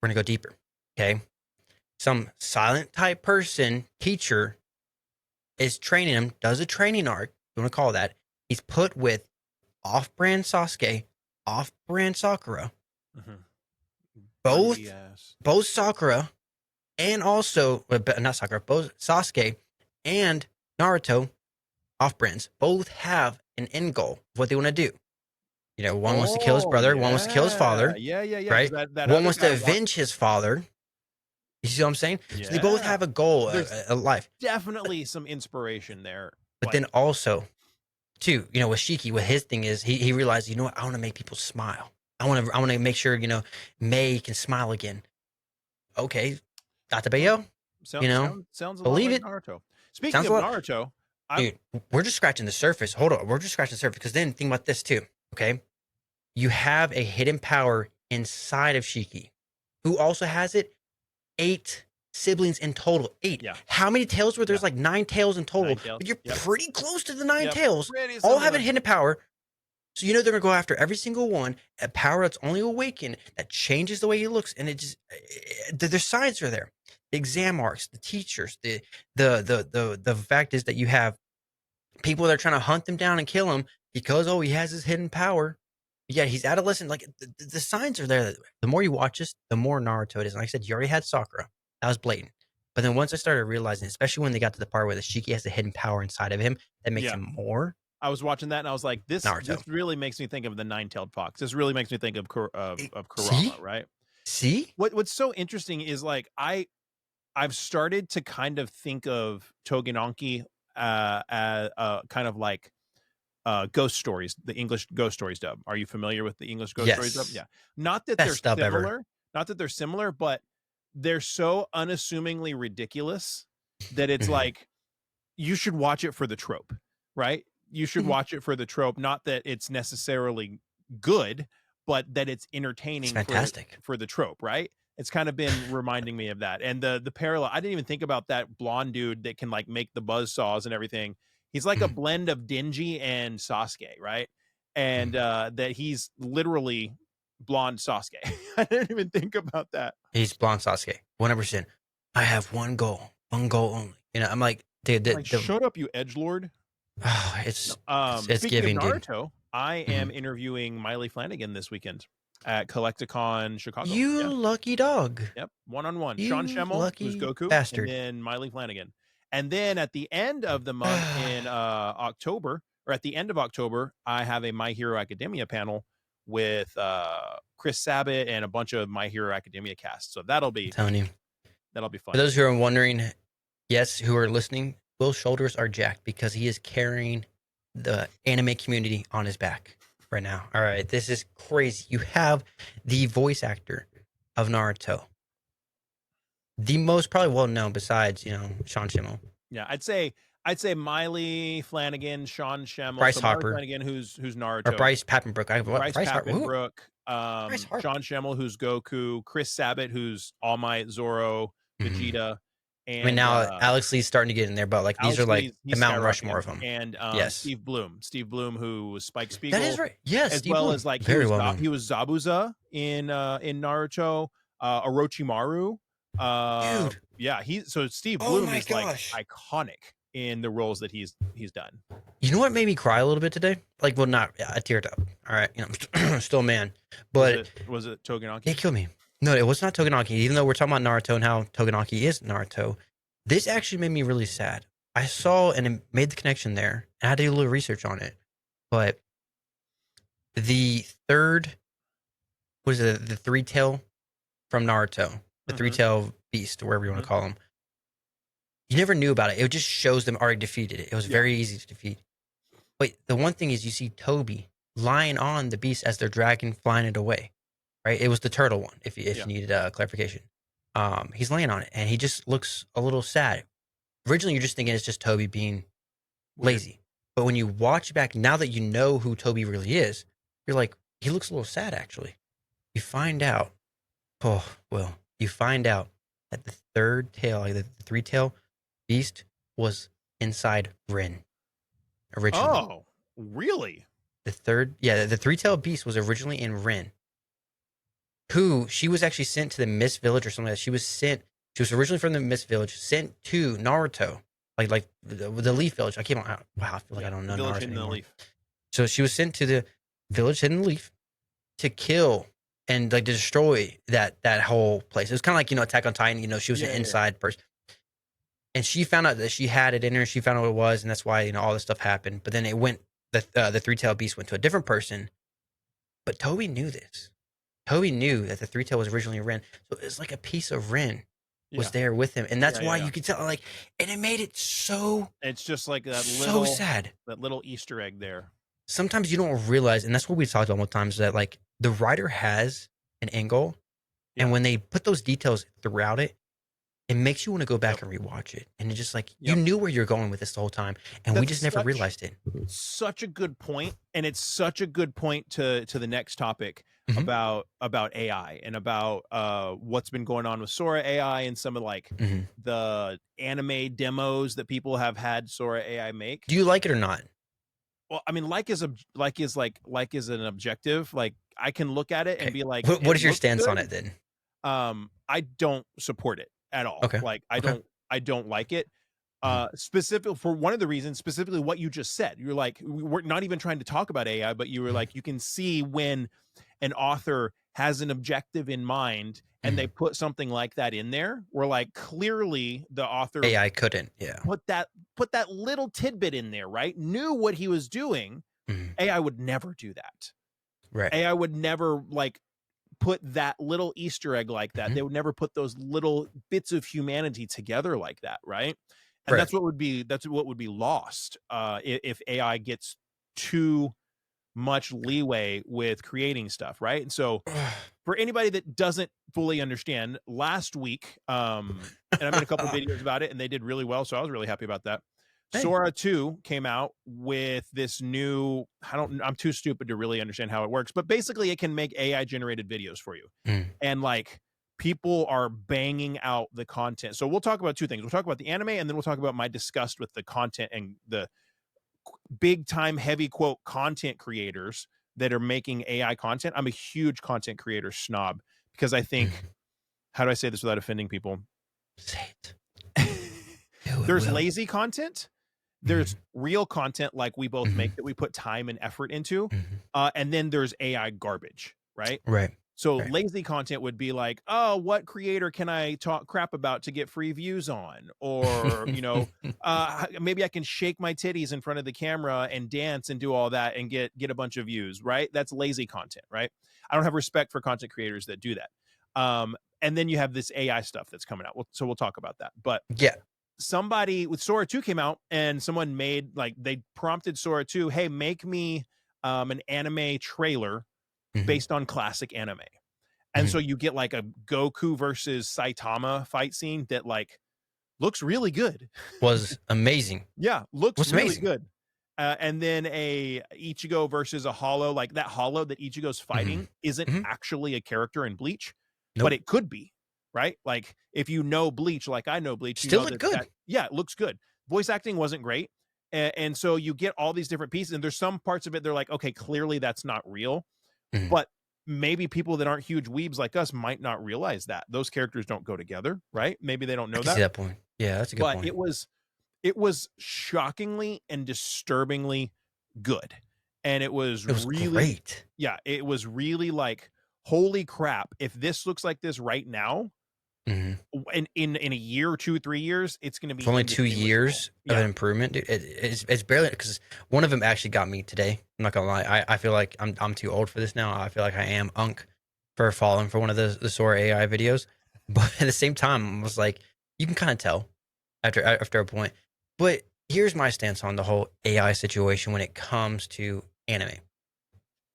B: we're gonna go deeper, okay? Some silent type person, teacher, is training him, does a training arc, you want to call that. He's put with off-brand Sasuke, off-brand Sakura. Both Sakura and also, not Sakura, both Sasuke and Naruto, off-brands, both have an end goal of what they want to do. One wants to kill his brother, one wants to kill his father. Right? One wants to avenge his father. You see what I'm saying? So they both have a goal, a life.
A: Definitely some inspiration there.
B: But then also, too, with Shiki, what his thing is, he realized, I want to make people smile. I want to make sure, Mei can smile again. Okay, Databayo,
A: sounds a
B: believe
A: lot like Naruto. Speaking of Naruto,
B: dude, we're just scratching the surface. Hold on, we're just scratching the surface, because then think about this too. Okay, you have a hidden power inside of Shiki, who also has it. 8 siblings in total. 8.
A: Yeah.
B: How many tails were there? There's like 9 tails in total. But you're pretty close to the 9 tails. All have a hidden power. So they're gonna go after every single one. A power that's only awakened, that changes the way he looks, and it just their signs are there. The exam marks, the teachers, the fact is that you have people that are trying to hunt them down and kill him because he has his hidden power. Yeah, he's adolescent. Like the signs are there. The more you watch this, the more Naruto it is. And like I said, you already had Sakura. That was blatant. But then once I started realizing, especially when they got to the part where the Shiki has the hidden power inside of him, that makes him more.
A: I was watching that and I was like, this really makes me think of the 9-tailed fox. This really makes me think of Kurama, right?
B: See?
A: What's so interesting is like I've started to kind of think of Tougen Anki as kind of like Ghost Stories, the English Ghost Stories dub. Are you familiar with the English Ghost Stories dub? Yeah. Not that they're similar. Not that they're similar, but they're so unassumingly ridiculous that it's like you should watch it for the trope, right? You should watch it for the trope. Not that it's necessarily good, but that it's entertaining.
B: It's fantastic
A: for the trope, right? It's kind of been reminding me of that. And the parallel, I didn't even think about that blonde dude that can like make the buzz saws and everything. He's like a blend of Denji and Sasuke, right? And that he's literally blonde Sasuke. I didn't even think about that.
B: He's blonde Sasuke, 100%. I have one goal only. You know, I'm like, dude,
A: like, shut up, you edgelord.
B: Oh, it's
A: speaking
B: giving,
A: of Naruto,
B: dude.
A: I am interviewing Miley Flanagan this weekend at Collecticon Chicago.
B: You lucky dog.
A: Yep, one-on-one.
B: You
A: Sean Schemmel, who's
B: lucky
A: Goku,
B: bastard.
A: and then Miley Flanagan. And then at the end of the month in October, or at the end of October, I have a My Hero Academia panel with Chris Sabat and a bunch of My Hero Academia cast. So that'll be
B: I'm telling you.
A: That'll be fun.
B: For those who are wondering, yes, who are listening, Will's shoulders are jacked because he is carrying the anime community on his back right now. All right, this is crazy. You have the voice actor of Naruto, the most probably well known besides Sean Schemmel.
A: Yeah, I'd say Miley Flanagan, Sean Schemmel,
B: Bryce Harper,
A: Flanagan, who's Naruto,
B: or Bryce Papenbrook.
A: Bryce Papenbrook,
B: Bryce Harper.
A: Sean Schemmel, who's Goku, Chris Sabat, who's All Might, Zoro, Vegeta, and
B: I mean now Alex Lee's starting to get in there, but like these are like the Mount Rushmore of them.
A: And
B: yes,
A: Steve Bloom, who was Spike Spiegel.
B: That is right. Yes,
A: as
B: Steve
A: well
B: Bloom.
A: as like
B: very well known.
A: He was Zabuza in Naruto, Orochimaru.
B: Dude,
A: yeah, so Steve Bloom is like iconic in the roles that he's done.
B: You know what made me cry a little bit today? Like, well, not I teared up. All right, I'm still a man. But
A: was it Toganaki?
B: It killed me. No, it was not Toganaki. Even though we're talking about Naruto and how Toganaki is Naruto, this actually made me really sad. I saw and it made the connection there. I had to do a little research on it. But the third, was it the three-tail from Naruto? The three-tail beast, or whatever you want to call him. You never knew about it. It just shows them already defeated it. It was very easy to defeat. But the one thing is you see Toby lying on the beast as they're dragging, flying it away. Right? It was the turtle one, if you needed clarification. He's laying on it, and he just looks a little sad. Originally, you're just thinking it's just Toby being lazy. But when you watch back, now that you know who Toby really is, you're like, he looks a little sad, actually. You find out, you find out that the third tail, like the three-tail beast, was inside Rin originally.
A: Oh, really?
B: The three-tailed beast was originally in Rin. Who she was actually sent to the Mist Village or something like that. She was originally from the Mist Village, sent to Naruto, like the Leaf Village. I feel like I don't know Naruto anymore. Leaf. So she was sent to the village hidden in the leaf to kill and like destroy that whole place. It was kind of like Attack on Titan. She was an inside person, and she found out that she had it in her. She found out what it was, and that's why all this stuff happened. But then it went. The three-tailed beast went to a different person, but Toby knew this. Toby knew that the three-tail was originally Rin. So it's like a piece of Rin was there with him. And that's why you could tell, and it made it so...
A: It's just like that
B: so sad.
A: That little Easter egg there.
B: Sometimes you don't realize, and that's what we talked about one time, is that like the writer has an angle, and when they put those details throughout it, it makes you want to go back and rewatch it. And it's just like, you knew where you're going with this the whole time, and we just never realized it.
A: Such a good point, and it's such a good point to the next topic about AI and about what's been going on with Sora AI and some of the anime demos that people have had Sora AI make.
B: Do you like it or not?
A: Well, I mean, like is an objective. Like, I can look at it and be like,
B: what is your stance on it then?
A: I don't support it at all.
B: Okay.
A: Like, I don't like it. Specific for one of the reasons, specifically what you just said. You're like, we're not even trying to talk about AI, but you were like, you can see when an author has an objective in mind and they put something like that in there, where like clearly the author
B: AI couldn't put
A: that little tidbit in there, right? Knew what he was doing. AI would never do that.
B: Right.
A: AI would never like put that little Easter egg like that. They would never put those little bits of humanity together like that, right? And that's what would be lost if AI gets too much leeway with creating stuff, right? And so for anybody that doesn't fully understand, last week, and I made a couple videos about it and they did really well, so I was really happy about that. Sora 2 came out with this new, I'm too stupid to really understand how it works, but basically it can make AI generated videos for you. And like, people are banging out the content. So we'll talk about two things. We'll talk about the anime, and then we'll talk about my disgust with the content and the big time heavy quote content creators that are making AI content. I'm a huge content creator snob because I think, how do I say this without offending people?
B: Say it.
A: There's lazy content. There's
B: Mm-hmm.
A: real content like we both
B: Mm-hmm.
A: make that we put time and effort into.
B: Mm-hmm.
A: And then there's AI garbage, right?
B: Right.
A: So
B: Right.
A: lazy content would be like, oh, what creator can I talk crap about to get free views on? Or, you know, maybe I can shake my titties in front of the camera and dance and do all that and get a bunch of views, right? That's lazy content, right? I don't have respect for content creators that do that. And then you have this AI stuff that's coming out. So we'll talk about that. But
B: yeah,
A: somebody with Sora 2 came out and someone made, like, they prompted Sora 2, hey, make me an anime trailer based on classic anime. And so you get like a Goku versus Saitama fight scene that like looks really good.
B: Was amazing.
A: Yeah, looks
B: Was
A: really
B: amazing.
A: good. And then a Ichigo versus a Hollow, like that Hollow that Ichigo's fighting isn't actually a character in Bleach, but it could be, right? Like if you know Bleach, like I know Bleach,
B: Still
A: you know
B: look good.
A: Yeah, it looks good. Voice acting wasn't great. And so you get all these different pieces, and there's some parts of it they're like, okay, clearly that's not real. But maybe people that aren't huge weebs like us might not realize that those characters don't go together, right? Maybe they don't know
B: I can see that point. Yeah, that's a good
A: but
B: point.
A: it was shockingly and disturbingly good. And it was really
B: great.
A: Yeah, it was really like, holy crap, if this looks like this right now, in a year or 2 3 years, it's going to be
B: only 2 years of an improvement. Dude, it's barely, because one of them actually got me today. I'm not gonna lie. I feel like I'm too old for this now. I feel like I am unk for falling for one of the Sora AI videos. But at the same time, I was like, you can kind of tell after a point. But here's my stance on the whole AI situation when it comes to anime.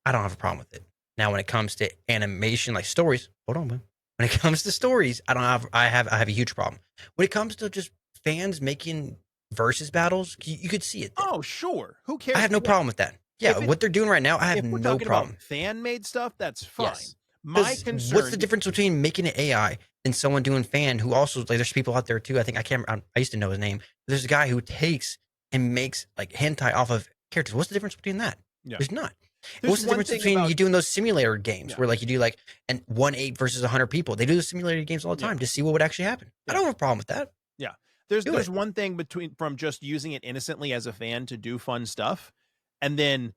B: I don't have a problem with it. Now, when it comes to animation, like stories, hold on, man. When it comes to stories, I have a huge problem. When it comes to just fans making versus battles, you could see it then.
A: Oh, sure. Who cares?
B: I have no problem with that. Yeah, what they're doing right now, I have no problem.
A: Fan made stuff, that's fine.
B: Yes.
A: My concern.
B: What's the difference between making an AI and someone doing fan who also, like, there's people out there too. I think I used to know his name. There's a guy who takes and makes like hentai off of characters. What's the difference between that? Yeah. There's not. What's the difference between you doing those simulator games where like you do like 1-8 versus 100 people? They do the simulator games all the time to see what would actually happen. I don't have a problem with that.
A: Yeah. There's one thing from just using it innocently as a fan to do fun stuff. And then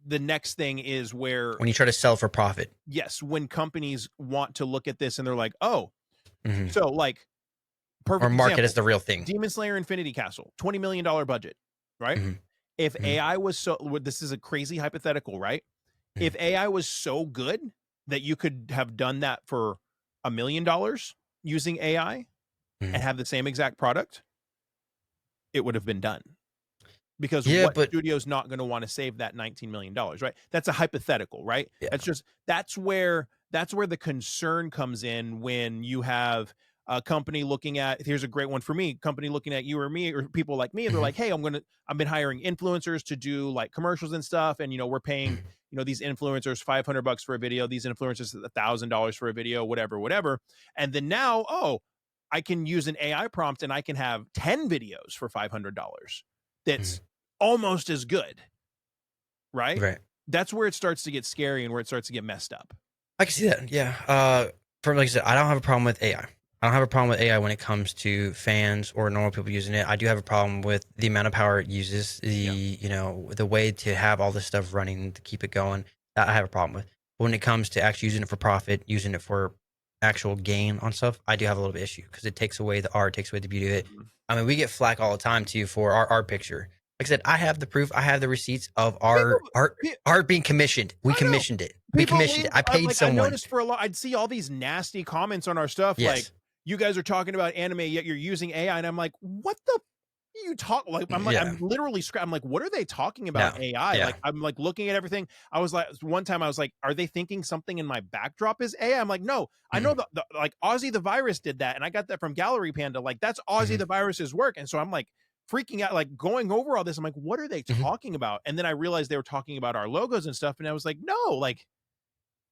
A: the next thing is when
B: you try to sell for profit.
A: Yes. When companies want to look at this and they're like, oh, so like perfect
B: or market
A: example,
B: as the real thing.
A: Demon Slayer Infinity Castle, $20 million budget, right? If AI was this is a crazy hypothetical, right? If AI was so good that you could have done that for $1 million using AI and have the same exact product, it would have been done. Because what studio's not going to want to save that $19 million, right? That's a hypothetical, right? Yeah. That's where the concern comes in when you have a company looking at, here's a great one for me, company looking at you or me or people like me, and they're like, hey, I've been hiring influencers to do like commercials and stuff. And, we're paying, these influencers $500 for a video, these influencers $1,000 for a video, whatever. And then now, I can use an AI prompt and I can have 10 videos for $500. That's almost as good. Right. That's where it starts to get scary and where it starts to get messed up.
B: I can see that. Yeah. For like I said, I don't have a problem with AI. I don't have a problem with AI when it comes to fans or normal people using it. I do have a problem with the amount of power it uses, the way to have all this stuff running to keep it going. That I have a problem with. But when it comes to actually using it for profit, using it for actual gain on stuff, I do have a little bit of issue because it takes away the art, takes away the beauty of it. I mean, we get flack all the time too for our picture. Like I said, I have the proof. I have the receipts of our art being commissioned. We commissioned it. We commissioned it. I paid someone.
A: I noticed I'd see all these nasty comments on our stuff. Yes. Like, you guys are talking about anime, yet you're using AI. And I'm like, what the you talk like? I'm like, I'm literally I'm like, what are they talking about AI? Yeah. Like, I'm like looking at everything. I was like, one time I was like, are they thinking something in my backdrop is AI? I'm like, no, I know the like Ozzy the Virus did that. And I got that from Gallery Panda. Like, that's Ozzy the Virus's work. And so I'm like, freaking out, like going over all this. I'm like, what are they talking about? And then I realized they were talking about our logos and stuff. And I was like, no, like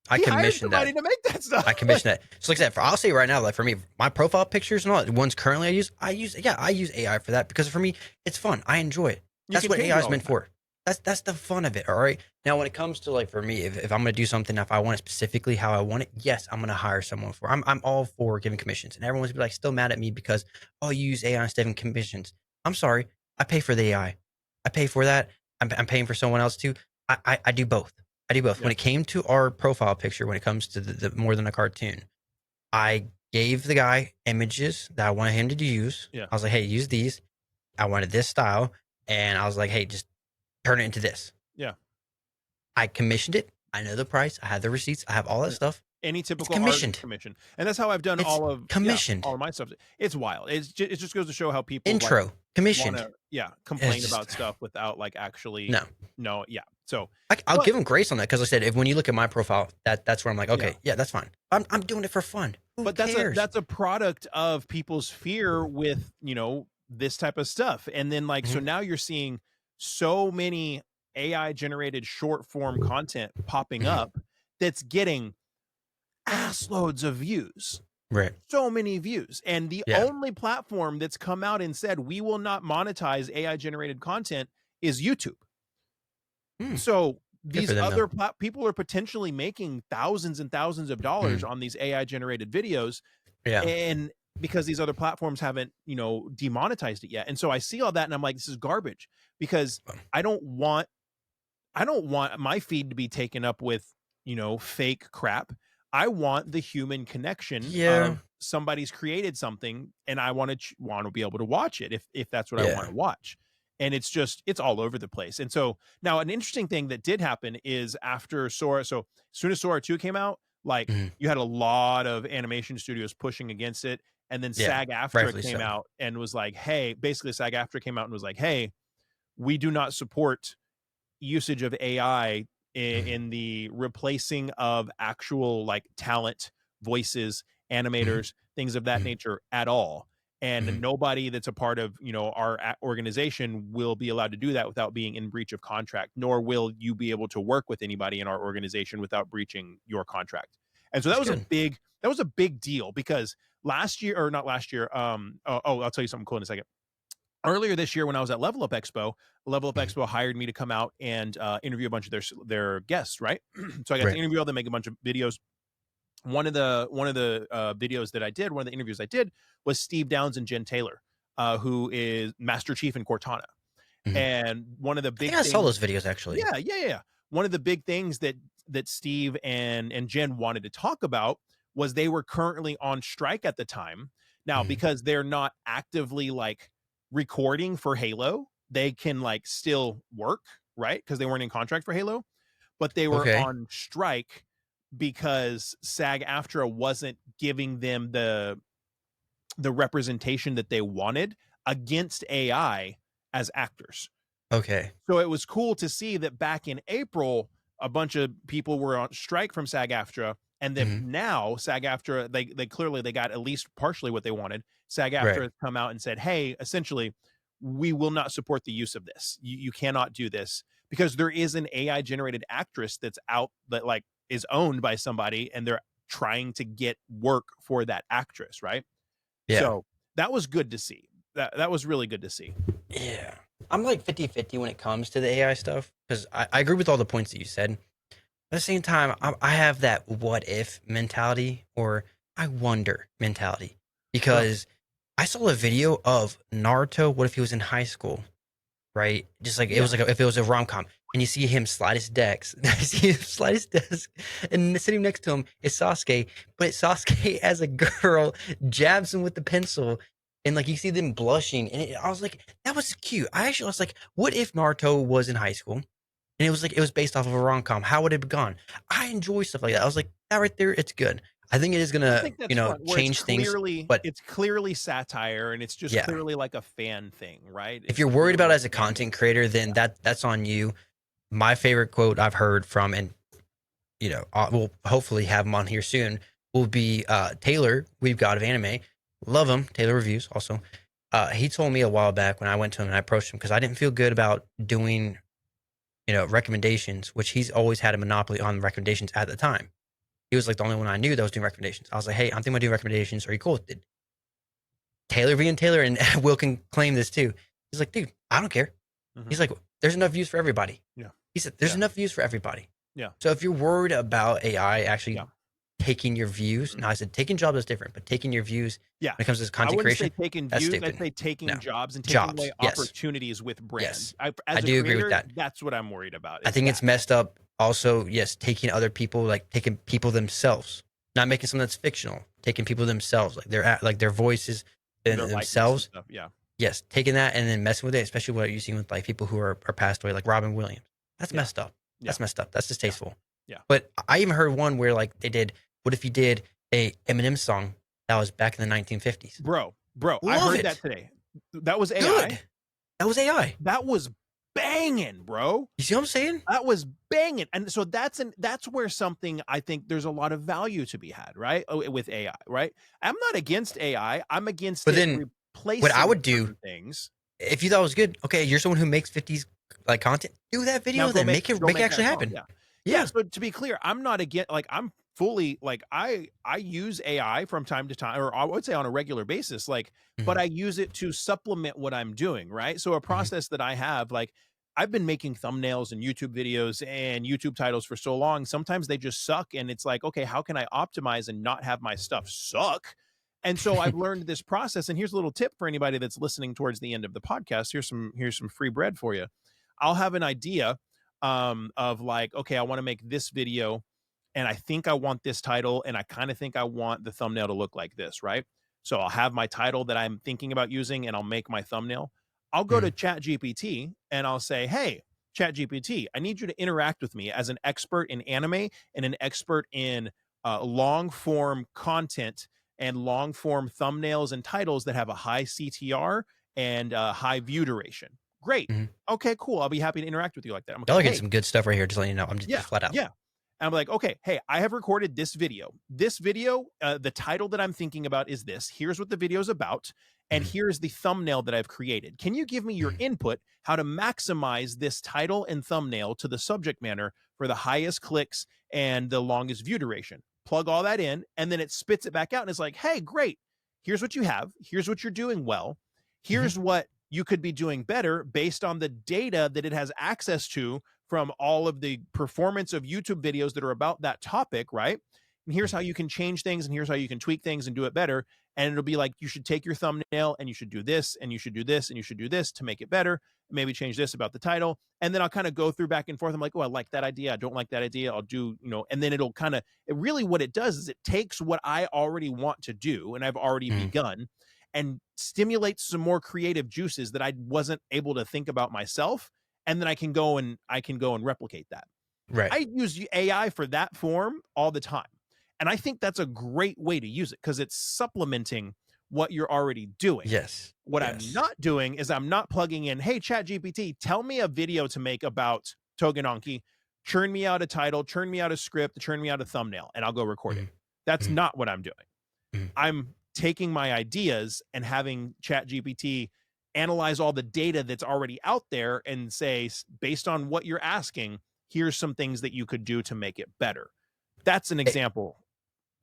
B: I commissioned that
A: to make that stuff.
B: I commissioned that. So like I said, I'll say right now, like for me, my profile pictures and all the ones currently I use AI for that because for me, it's fun. I enjoy it. That's what AI is meant for. That's the fun of it. All right. Now, when it comes to like for me, if I'm gonna do something, if I want it specifically how I want it, yes, I'm gonna hire someone for. I'm all for giving commissions, and everyone's like still mad at me because oh, you use AI instead of commissions. I'm sorry, I pay for the AI. I pay for that. I'm paying for someone else too. I do both. I do both.
A: Yeah.
B: When it came to our profile picture, when it comes to the more than a cartoon, I gave the guy images that I wanted him to use.
A: Yeah.
B: I was like, hey, use these. I wanted this style, and I was like, hey, just turn it into this.
A: Yeah.
B: I commissioned it. I know the price. I have the receipts. I have all that stuff.
A: Any
B: It's
A: typical art
B: commissioned.
A: commission, and that's how I've done
B: It's
A: all of
B: commissioned.
A: all of my stuff. It's wild. It just goes to show how people like
B: Intro commissioned.
A: wanna complain about stuff without like actually
B: no.
A: Yeah. So
B: I'll give them grace on that because I said if when you look at my profile, that's where I'm like, okay, yeah, that's fine. I'm doing it for fun. Who cares?
A: That's a product of people's fear with this type of stuff, and then like so now you're seeing so many AI generated short form content popping up that's getting ass loads of views.
B: Right.
A: So many views. And the only platform that's come out and said we will not monetize AI generated content is YouTube. So these other people are potentially making thousands and thousands of dollars on these AI generated videos.
B: Yeah.
A: And because these other platforms haven't, demonetized it yet. And so I see all that and I'm like, this is garbage because I don't want my feed to be taken up with, fake crap. I want the human connection of somebody's created something and I want to be able to watch it if that's what I want to watch. And it's all over the place. And so now an interesting thing that did happen is after Sora, so as soon as Sora 2 came out, like you had a lot of animation studios pushing against it. And then SAG-AFTRA came out and was like, hey, basically SAG-AFTRA came out and was like, hey, we do not support usage of AI in the replacing of actual like talent, voices, animators, things of that nature at all. And nobody that's a part of, our organization will be allowed to do that without being in breach of contract, nor will you be able to work with anybody in our organization without breaching your contract. And so that was a big deal because last year, or not last year, I'll tell you something cool in a second. Earlier this year when I was at Level Up Expo hired me to come out and interview a bunch of their guests, right? So I got to interview all them, make a bunch of videos. One of the videos that I did, one of the interviews I did was Steve Downs and Jen Taylor, who is Master Chief in Cortana. And one of the big
B: I saw those videos actually.
A: Yeah. One of the big things that Steve and Jen wanted to talk about was they were currently on strike at the time. Now, because they're not actively like recording for Halo, they can like still work, right? Because they weren't in contract for Halo, but they were on strike because SAG-AFTRA wasn't giving them the representation that they wanted against AI as actors.
B: Okay.
A: So it was cool to see that back in April, a bunch of people were on strike from SAG-AFTRA, and then now SAG-AFTRA, they clearly got at least partially what they wanted. SAG-AFTRA has come out and said, hey, essentially, we will not support the use of this. You cannot do this because there is an AI generated actress that's out that like is owned by somebody and they're trying to get work for that actress. Right. Yeah. So that was good to see. That was really good to see.
B: Yeah. I'm like 50-50 when it comes to the AI stuff because I agree with all the points that you said. At the same time, I have that what if mentality or I wonder mentality because I saw a video of Naruto. What if he was in high school? Right? Just like it was like if it was a rom-com and you see him slide his desk, and sitting next to him is Sasuke, but Sasuke as a girl jabs him with the pencil and like you see them blushing and I was like, that was cute. I was like, what if Naruto was in high school and it was based off of a rom-com? How would it have gone? I enjoy stuff like that. I was like, that right there, it's good. I think it is gonna, change things. But
A: it's clearly satire and it's just clearly like a fan thing, right?
B: If you're worried about it as a content creator, then that's on you. My favorite quote I've heard from, and we'll hopefully have him on here soon, will be Taylor. We've got of anime. Love him. Taylor Reviews also. He told me a while back when I went to him and I approached him because I didn't feel good about doing, recommendations, which he's always had a monopoly on recommendations at the time. He was like the only one I knew that was doing recommendations. I was like, hey, I'm thinking about doing recommendations. Are you cool with it? Taylor being Taylor, and Will can claim this too. He's like, dude, I don't care. He's like, there's enough views for everybody.
A: Yeah.
B: He said, there's enough views for everybody.
A: Yeah.
B: So if you're worried about AI actually taking your views, now I said taking jobs is different, but taking your views when it comes to content creation,
A: say taking
B: that's
A: views.
B: stupid.
A: I'd say taking jobs and taking away opportunities with brands.
B: Yes.
A: As
B: I do agree with that.
A: That's what I'm worried about.
B: I think it's messed up. Also, yes, taking other people, like taking people themselves, not making something that's fictional, taking people themselves, like their voices and themselves.
A: Yeah.
B: Yes, taking that and then messing with it, especially what you're seeing with like people who are passed away, like Robin Williams. That's messed up. That's messed up. That's distasteful.
A: Yeah.
B: But I even heard one where like they did, what if you did a Eminem song that was back in the 1950s?
A: Bro, I heard that today. That was AI.
B: Good. That was AI.
A: That was banging, bro.
B: You see what I'm saying?
A: That was banging. And so that's where something I think there's a lot of value to be had, right? With AI, right? I'm not against AI. I'm against replacing
B: what I would do
A: things.
B: If you thought it was good, okay, you're someone who makes 50s like content, do that video, then make it actually happen.
A: Yeah. So to be clear, I'm not against, like, I'm fully, like, I use AI from time to time, or I would say on a regular basis, like, but I use it to supplement what I'm doing, right? So a process that I have, like, I've been making thumbnails and YouTube videos and YouTube titles for so long. Sometimes they just suck. And it's like, okay, how can I optimize and not have my stuff suck? And so I've learned this process. And here's a little tip for anybody that's listening towards the end of the podcast. Here's some free bread for you. I'll have an idea of like, okay, I want to make this video and I think I want this title and I kind of think I want the thumbnail to look like this, right? So I'll have my title that I'm thinking about using and I'll make my thumbnail. I'll go to ChatGPT and I'll say, hey, ChatGPT, I need you to interact with me as an expert in anime and an expert in long form content and long form thumbnails and titles that have a high CTR and high view duration. Great. Okay, cool. I'll be happy to interact with you like that. I'm
B: like, y'all getting some good stuff right here. Just letting you know. I'm just flat out.
A: Yeah. And I'm like, okay, hey, I have recorded this video. This video, the title that I'm thinking about is this. Here's what the video's about. And here's the thumbnail that I've created. Can you give me your input, how to maximize this title and thumbnail to the subject matter for the highest clicks and the longest view duration? Plug all that in, and then it spits it back out. And it's like, hey, great. Here's what you have. Here's what you're doing well. Here's what you could be doing better based on the data that it has access to from all of the performance of YouTube videos that are about that topic, right? And here's how you can change things, and here's how you can tweak things and do it better. And it'll be like, you should take your thumbnail and you should do this, and you should do this, and you should do this to make it better. Maybe change this about the title. And then I'll kind of go through back and forth. I'm like, oh, I like that idea. I don't like that idea. I'll do, and then it'll kind of, really what it does is it takes what I already want to do and I've already begun and stimulates some more creative juices that I wasn't able to think about myself. And then I can go and replicate that.
B: Right.
A: I use AI for that form all the time. And I think that's a great way to use it because it's supplementing what you're already doing.
B: Yes.
A: What I'm not doing is I'm not plugging in, hey, ChatGPT, tell me a video to make about Tougen Anki, churn me out a title, churn me out a script, churn me out a thumbnail, and I'll go record it. That's not what I'm doing. I'm taking my ideas and having ChatGPT analyze all the data that's already out there and say, based on what you're asking, here's some things that you could do to make it better. That's an example.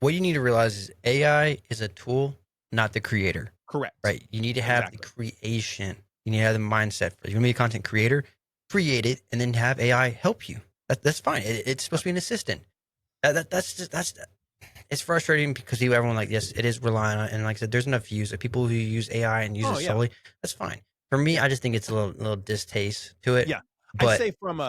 B: What you need to realize is AI is a tool, not the creator.
A: Correct.
B: Right. You need to have the creation. You need to have the mindset. If you're going to be a content creator, create it and then have AI help you. That's fine. It's supposed to be an assistant. It's frustrating because everyone like, yes, it is relying on, and like I said, there's enough views. People who use AI and use it solely, that's fine. For me, I just think it's a little distaste to it.
A: Yeah.
B: But
A: I'd say from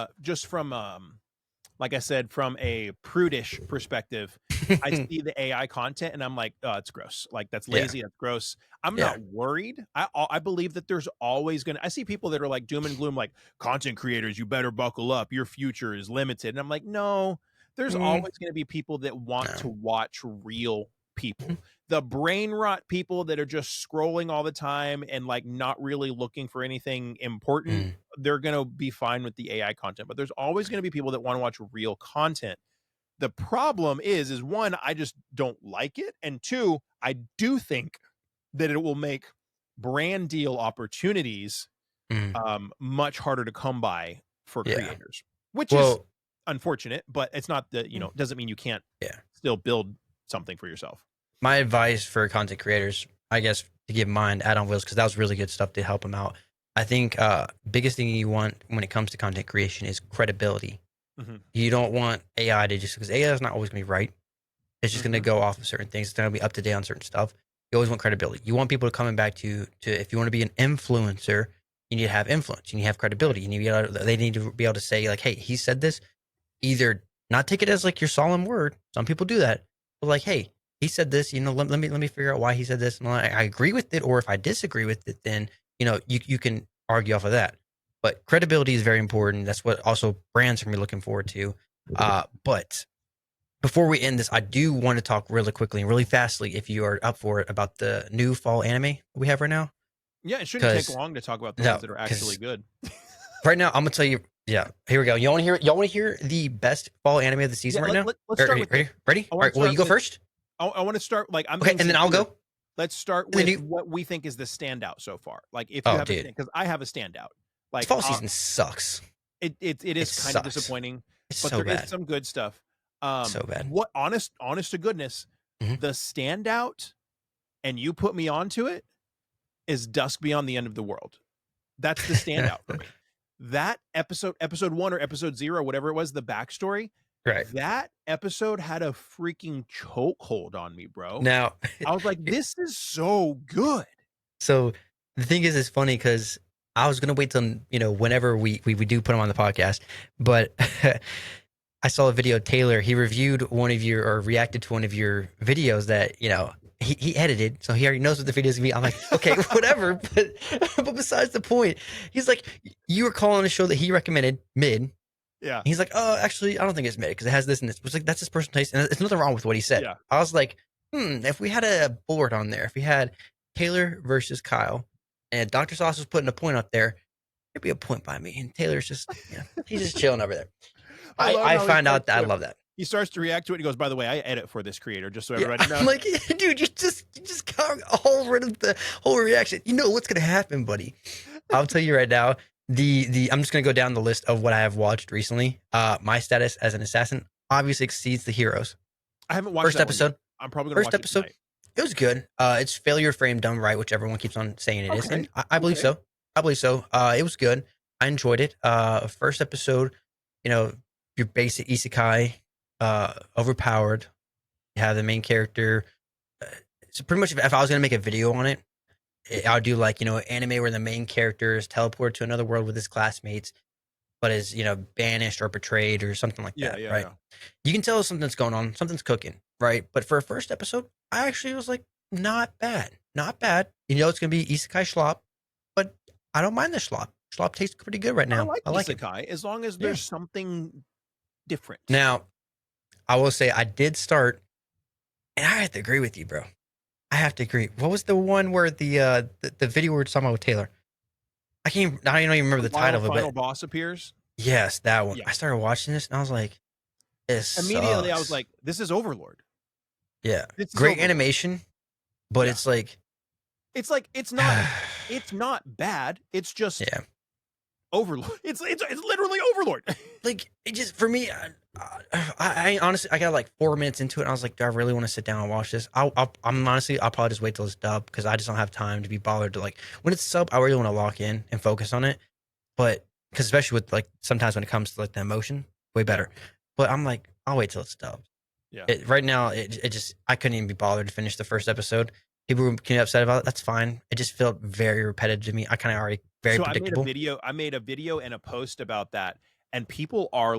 A: like I said, from a prudish perspective, I see the AI content and I'm like, oh, it's gross. Like that's lazy. That's gross. I'm not worried. I believe that there's always I see people that are like doom and gloom, like content creators, you better buckle up. Your future is limited. And I'm like, no, there's always going to be people that want to watch real people. The brain rot people that are just scrolling all the time and like not really looking for anything important, they're going to be fine with the AI content. But there's always going to be people that want to watch real content. The problem is one, I just don't like it. And two, I do think that it will make brand deal opportunities much harder to come by for creators, which is unfortunate, but it's not doesn't mean you can't still build something for yourself.
B: My advice for content creators, I guess, to give mine, add on wheels, because that was really good stuff to help them out. I think biggest thing you want when it comes to content creation is credibility.
A: Mm-hmm.
B: You don't want AI to just, because AI is not always going to be right. It's just going to go off of certain things. It's going to be up to date on certain stuff. You always want credibility. You want people to coming back to if you want to be an influencer, you need to have influence. You need to have credibility. You need to they need to be able to say like, hey, he said this. Either not take it as like your solemn word. Some people do that, but like, hey, he said this. Let me figure out why he said this, and I agree with it. Or if I disagree with it, then you can argue off of that. But credibility is very important. That's what also brands are gonna be looking forward to. But before we end this, I do want to talk really quickly and really fastly, if you are up for it, about the new fall anime we have right now.
A: Yeah, it shouldn't take long to talk about the ones that are actually good.
B: Right now, I'm gonna tell you. Yeah, here we go. You want to hear? Y'all want to hear the best fall anime of the season right now?
A: Let's start with
B: ready? All right. Well, you go first.
A: I want to start like I'm.
B: Okay, and then I'll go.
A: Let's start with what we think is the standout so far. Like if you have, because I have a standout. Like
B: fall season sucks.
A: It is kind of disappointing, but there is some good stuff.
B: So bad.
A: What honest to goodness, the standout, and you put me onto it, is Dusk Beyond the End of the World. That's the standout for me. That episode 1 or episode 0, whatever it was, the backstory.
B: Right.
A: That episode had a freaking chokehold on me, bro.
B: Now
A: I was like, this is so good.
B: So the thing is, it's funny because I was gonna wait till whenever we do put him on the podcast, but I saw a video of Taylor. He reviewed one of your or reacted to one of your videos that he edited, so he already knows what the video is gonna be. I'm like, okay, whatever. But besides the point, he's like, you were calling a show that he recommended mid.
A: Yeah.
B: He's like, oh, actually, I don't think it's mid because it has this and this. It's like, that's his personal taste, and there's nothing wrong with what he said.
A: Yeah.
B: I was like, if we had a board on there, if we had Taylor versus Kyle, and Dr. Sauce was putting a point up there, there'd be a point by me, and Taylor's just, he's just chilling over there. I find out that I love that.
A: He starts to react to it. He goes, by the way, I edit for this creator, just so everybody knows.
B: I'm like, dude, you just got all rid of the whole reaction. You know what's gonna happen, buddy. I'll tell you right now. I'm just gonna go down the list of what I have watched recently. My status as an assassin obviously exceeds the heroes.
A: I haven't watched
B: first episode.
A: I'm probably gonna watch it tonight.
B: It was good. It's failure frame done right, which everyone keeps on saying it is, and I believe so. I believe so. It was good. I enjoyed it. First episode, your basic isekai. Overpowered. You have the main character. So pretty much, if I was gonna make a video on it, I would do like anime where the main character is teleported to another world with his classmates, but is banished or betrayed or something like that. Right? Yeah. You can tell something's going on, something's cooking, right? But for a first episode, I actually was like, not bad. It's gonna be isekai schlop, but I don't mind the schlop. Schlop tastes pretty good right now.
A: I like isekai as long as there's something different.
B: Now, I will say I did start, and I have to agree with you, bro. I have to agree. What was the one where the video we were talking about with Taylor? I don't even remember the title of it.
A: Final boss appears.
B: Yes, that one. Yeah. I started watching this, and I was like, "This
A: immediately."
B: sucks.
A: I was like, "This is Overlord."
B: Yeah, great animation, but it's like
A: it's not bad. It's just Overlord. It's literally Overlord.
B: Like it just for me. I honestly, I got like 4 minutes into it, and I was like, do I really want to sit down and watch this? I'll probably just wait till it's dubbed because I just don't have time to be bothered to when it's sub. I really want to lock in and focus on it, but because especially with sometimes when it comes to the emotion, way better. But I'm like, I'll wait till it's dubbed.
A: Yeah.
B: Right now, it just I couldn't even be bothered to finish the first episode. People were getting upset about it. That's fine. It just felt very repetitive to me. I kind of already very predictable.
A: I made a video and a post about that. And people are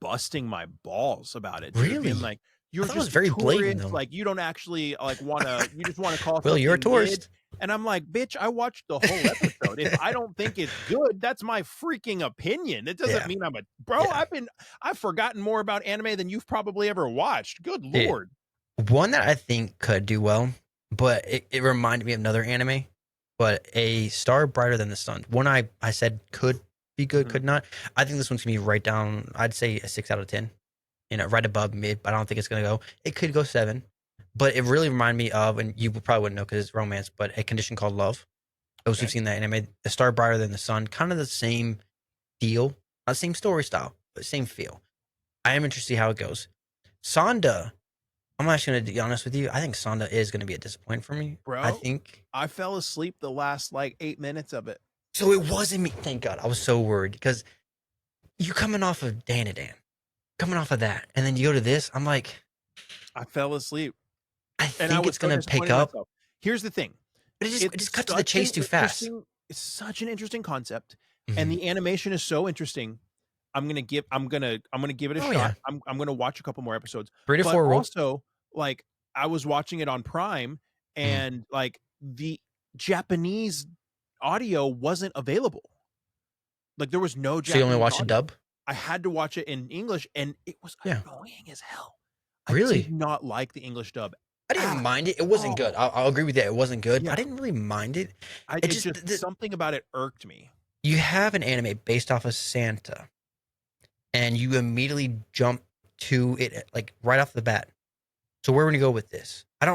A: busting my balls about it.
B: Really?
A: Being like, you're just
B: very blatant.
A: Though. You don't actually want to. You just want to call.
B: Well, you're a tourist.
A: And I'm like, bitch, I watched the whole episode. If I don't think it's good, that's my freaking opinion. It doesn't mean I'm a bro. Yeah. I've forgotten more about anime than you've probably ever watched. Good Lord.
B: One that I think could do well, but it reminded me of another anime, but A Star Brighter Than the Sun. One I said could be good, could not. I think this one's gonna be right down. I'd say a 6 out of 10. Right above mid, but I don't think it's gonna go. It could go 7, but it really reminded me of, and you probably wouldn't know because it's romance, but A Condition Called Love. Those who've seen that anime, A Star Brighter Than the Sun, kind of the same deal, not the same story style, but same feel. I am interested to see how it goes. Sonda, I'm actually gonna be honest with you. I think Sonda is gonna be a disappointment for me,
A: bro.
B: I think
A: I fell asleep the last 8 minutes of it.
B: So it wasn't me. Thank God. I was so worried because you coming off of Dan, coming off of that, and then you go to this. I'm like,
A: I fell asleep,
B: I
A: and I
B: think
A: was
B: it's
A: so
B: gonna pick
A: disappointed in
B: up,
A: myself. Here's the thing.
B: but it
A: It's
B: just cut to the chase too fast.
A: it's such an interesting concept, and
B: Mm-hmm.
A: the animation is so interesting. I'm gonna give it a
B: Oh
A: shot.
B: yeah,
A: I'm gonna watch a couple more episodes.
B: 3 to 4
A: But
B: rule.
A: also, like, I was watching it on Prime,
B: Mm-hmm.
A: and like the Japanese audio wasn't available. Like, there was no
B: So you only
A: Japanese
B: watch the
A: audio.
B: dub?
A: I had to watch it in English, and it was
B: Yeah.
A: annoying as hell. I did
B: Really?
A: not like the English dub
B: I
A: at
B: didn't mind it. It wasn't good.
A: all.
B: I'll agree with that. It wasn't good, but I
A: Yeah,
B: didn't really mind it.
A: I
B: It
A: it
B: just
A: just something about it irked me.
B: you have an anime based off of Santa, and you immediately jump to it like right off the bat. So where are we gonna go with this? I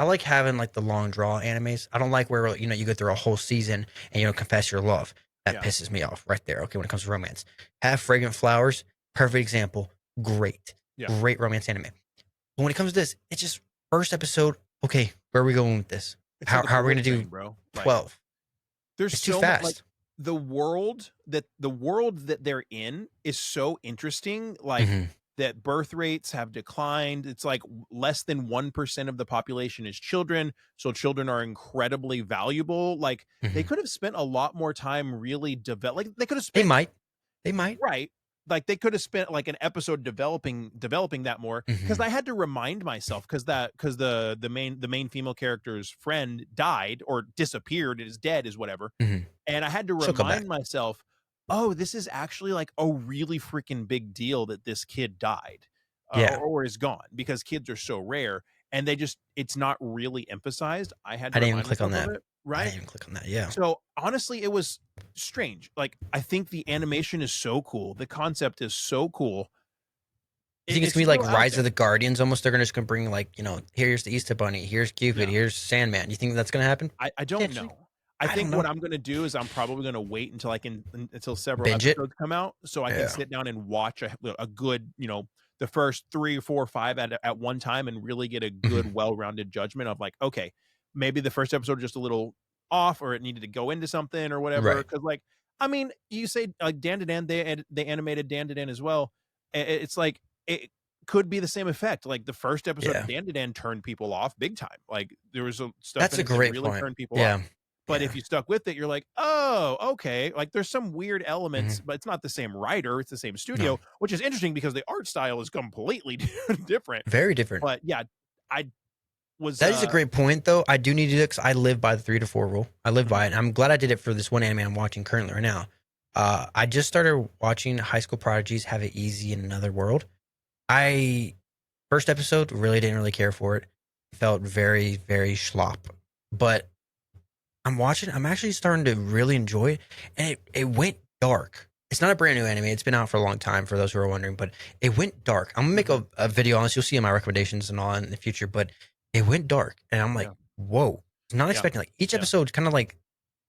B: like having like the long draw animes. I don't like where you go through a whole season and you don't confess your love. That
A: Yeah,
B: pisses me off right there. Okay, when it comes to romance. Have Fragrant Flowers, perfect example. Great.
A: yeah.
B: Great romance anime. But when it comes to this, it's just first episode, okay, where are we going with this?
A: It's like a
B: How are we
A: bullet
B: gonna do
A: train, bro. Like,
B: 12?
A: there's
B: It's too
A: so much, like,
B: fast.
A: the world that they're in is so interesting, like,
B: Hmm.
A: that birth rates have declined. It's like less than 1% of the population is children, so children are incredibly valuable. Like, they
B: Hmm.
A: could have spent a lot more time really like, they could have
B: They
A: spent
B: might. They might.
A: right. Like, they could have spent like an episode developing that more, because
B: Hmm.
A: I had to remind myself, because the main female character's friend died or disappeared, is dead, is whatever,
B: Hmm.
A: and I had to
B: She'll come back.
A: remind myself, oh, this is actually like a really freaking big deal that this kid died,
B: Yeah.
A: or is gone, because kids are so rare, and it's not really emphasized. I had
B: I
A: to
B: didn't even
A: remind
B: click on
A: myself of
B: that.
A: it,
B: I
A: right?
B: didn't even click on that. Yeah.
A: So honestly, it was strange. Like, I think the animation is so cool. The concept is so cool.
B: You think it's
A: It's
B: gonna be like
A: still out
B: Rise of
A: there.
B: the Guardians? Almost, they're gonna bring like here's the Easter Bunny, here's Cupid,
A: Yeah.
B: here's Sandman. You think that's gonna happen?
A: I don't
B: Potentially.
A: know. I
B: I don't
A: think what
B: know.
A: I'm gonna do is I'm probably gonna wait until several
B: Binge it.
A: episodes come out, so I can
B: Yeah.
A: sit down and watch a good, the first 3, 4, 5 at one time, and really get a
B: Hmm.
A: good, well-rounded judgment of, like, okay, maybe the first episode was just a little off, or it needed to go into something or whatever.
B: Right.
A: Because, like, I mean, you say, like, Dan to Dan, they animated Dan to Dan as well. It's like it could be the same effect. Like, the first episode of
B: Yeah.
A: Dan to Dan turned people off big time. Like, there was stuff
B: That's
A: in
B: a
A: it that
B: great
A: really
B: point.
A: turned people off.
B: Yeah.
A: But if
B: Yeah.
A: you stuck with it, you're like, "Oh, okay." Like, there's some weird elements,
B: Hmm.
A: but it's not the same writer, it's the same
B: No.
A: studio, which is interesting because the art style is completely different.
B: Very different.
A: But yeah, I was,
B: That is a great point, though. I do need to do it because I live by the 3 to 4 rule. I live
A: mhm,
B: by it. And I'm glad I did it for this one anime I'm watching currently right now. I just started watching High School Prodigies Have It Easy in Another World. I first episode really didn't really care for it. Felt very very schlop, but I'm watching. I'm actually starting to really enjoy it, and it went dark. It's not a brand new anime. It's been out for a long time. For those who are wondering, but it went dark. I'm gonna make
A: mhm,
B: a video on this. You'll see in my recommendations and all in the future. But it went dark, and I'm like,
A: yeah,
B: whoa! Not
A: yeah,
B: expecting like each
A: yeah,
B: episode kind of like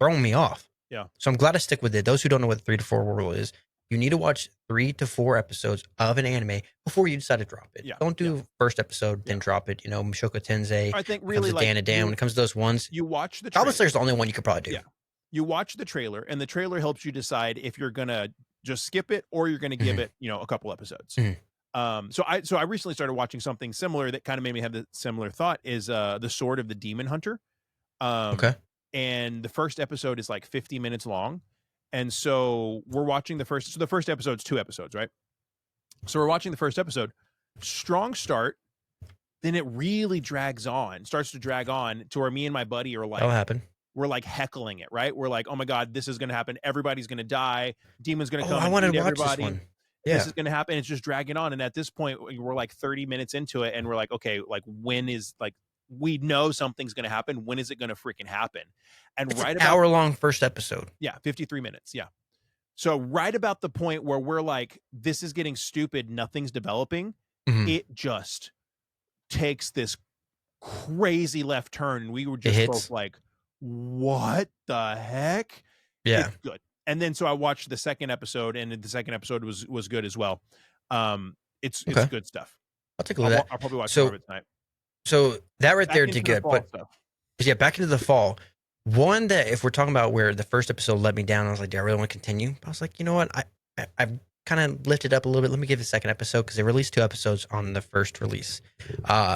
B: throwing me off.
A: yeah,
B: So I'm glad I stick with it. Those who don't know what the 3 to 4 rule is, you need to watch 3 to 4 episodes of an anime before you decide to drop it.
A: yeah,
B: Don't
A: yeah,
B: do first episode
A: yeah.
B: then drop it. Mushoku Tensei. When
A: I think
B: it comes
A: really,
B: to
A: like,
B: Dan to Dan, when it comes to those ones,
A: you watch the
B: Goblin
A: trailer.
B: Slayer's the only one you could probably do.
A: Yeah. You watch the trailer, and the trailer helps you decide if you're gonna just skip it, or you're gonna give
B: Hmm.
A: it, a couple episodes.
B: Hmm.
A: So I recently started watching something similar that kind of made me have the similar thought, is The Sword of the Demon Hunter.
B: Okay.
A: Um, and the first episode is like 50 minutes long. And so the first episode's 2 episodes, right? So we're watching the first episode. Strong start, then it really starts to drag on to where me and my buddy are
B: That'll
A: like,
B: happen.
A: we're like heckling it, right? We're like, oh my God, this is going to happen. Everybody's going to die. Demon's going to
B: Oh,
A: come
B: I
A: and
B: wanted
A: eat
B: to watch this
A: everybody.
B: one.
A: This
B: Yeah.
A: is going to happen. It's just dragging on. And at this point, we're like 30 minutes into it. And we're like, okay, like, we know something's going to happen. When is it going to freaking happen? And
B: It's an
A: right about,
B: hour long first episode.
A: yeah, 53 minutes. Yeah. So right about the point where we're like, this is getting stupid. Nothing's developing.
B: Hmm.
A: It just takes this crazy left turn, and we were
B: It
A: just both
B: hits.
A: like, what the heck?
B: Yeah.
A: It's good. And then so I watched the second episode, and the second episode was good as well. It's
B: Okay.
A: good stuff.
B: I'll take a look at
A: I'll
B: that.
A: probably watch more of
B: So,
A: it tonight.
B: so that right
A: Back
B: there
A: into
B: did
A: the
B: good.
A: fall
B: But
A: stuff.
B: yeah, back into the fall. One that if we're talking about where the first episode let me down, I was like, do I really want to continue? I was like, you know what? I've kind of lifted up a little bit. Let me give it a second episode because they released 2 episodes on the first release.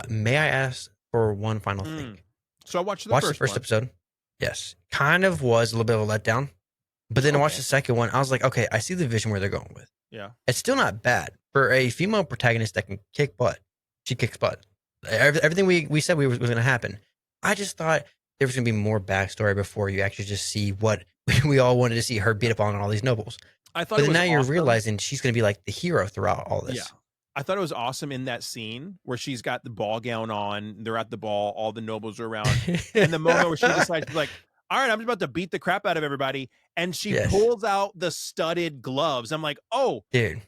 B: May I ask for one final thing?
A: So I watched the
B: first
A: one.
B: episode. Yes. Kind of was a little bit of a letdown. But then I watched the second one. I was like, okay, I see the vision where they're going with.
A: Yeah.
B: It's still not bad for a female protagonist that can kick butt. She kicks butt. Everything we said was going to happen. I just thought there was going to be more backstory before you actually just see what we all wanted to see, her beat up on all these nobles.
A: I thought,
B: but then now you're realizing she's going to be like the hero throughout all this.
A: Yeah. I thought it was awesome in that scene where she's got the ball gown on. They're at the ball. All the nobles are around. And the moment where she decides to like, all right, I'm about to beat the crap out of everybody. And she pulls out the studded gloves. I'm like, oh,
B: dude,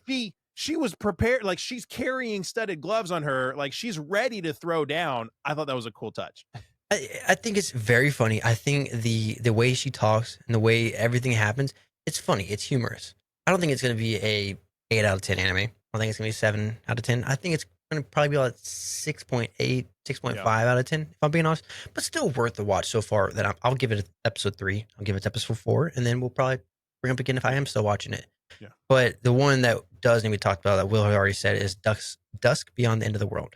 A: she was prepared. Like she's carrying studded gloves on her. Like she's ready to throw down. I thought that was a cool touch.
B: I think it's very funny. I think the way she talks and the way everything happens, it's funny. It's humorous. I don't think it's going to be a 8 out of 10 anime. I think it's going to be 7 out of 10. I think it's going to probably be like 6.8, 6.5 out of 10, if I'm being honest. But still worth the watch so far. That I'll give it episode 3. I'll give it episode 4. And then we'll probably bring up again if I am still watching it.
A: Yeah.
B: But the one that does need to be talked about that Will had already said is Dusk Beyond the End of the World.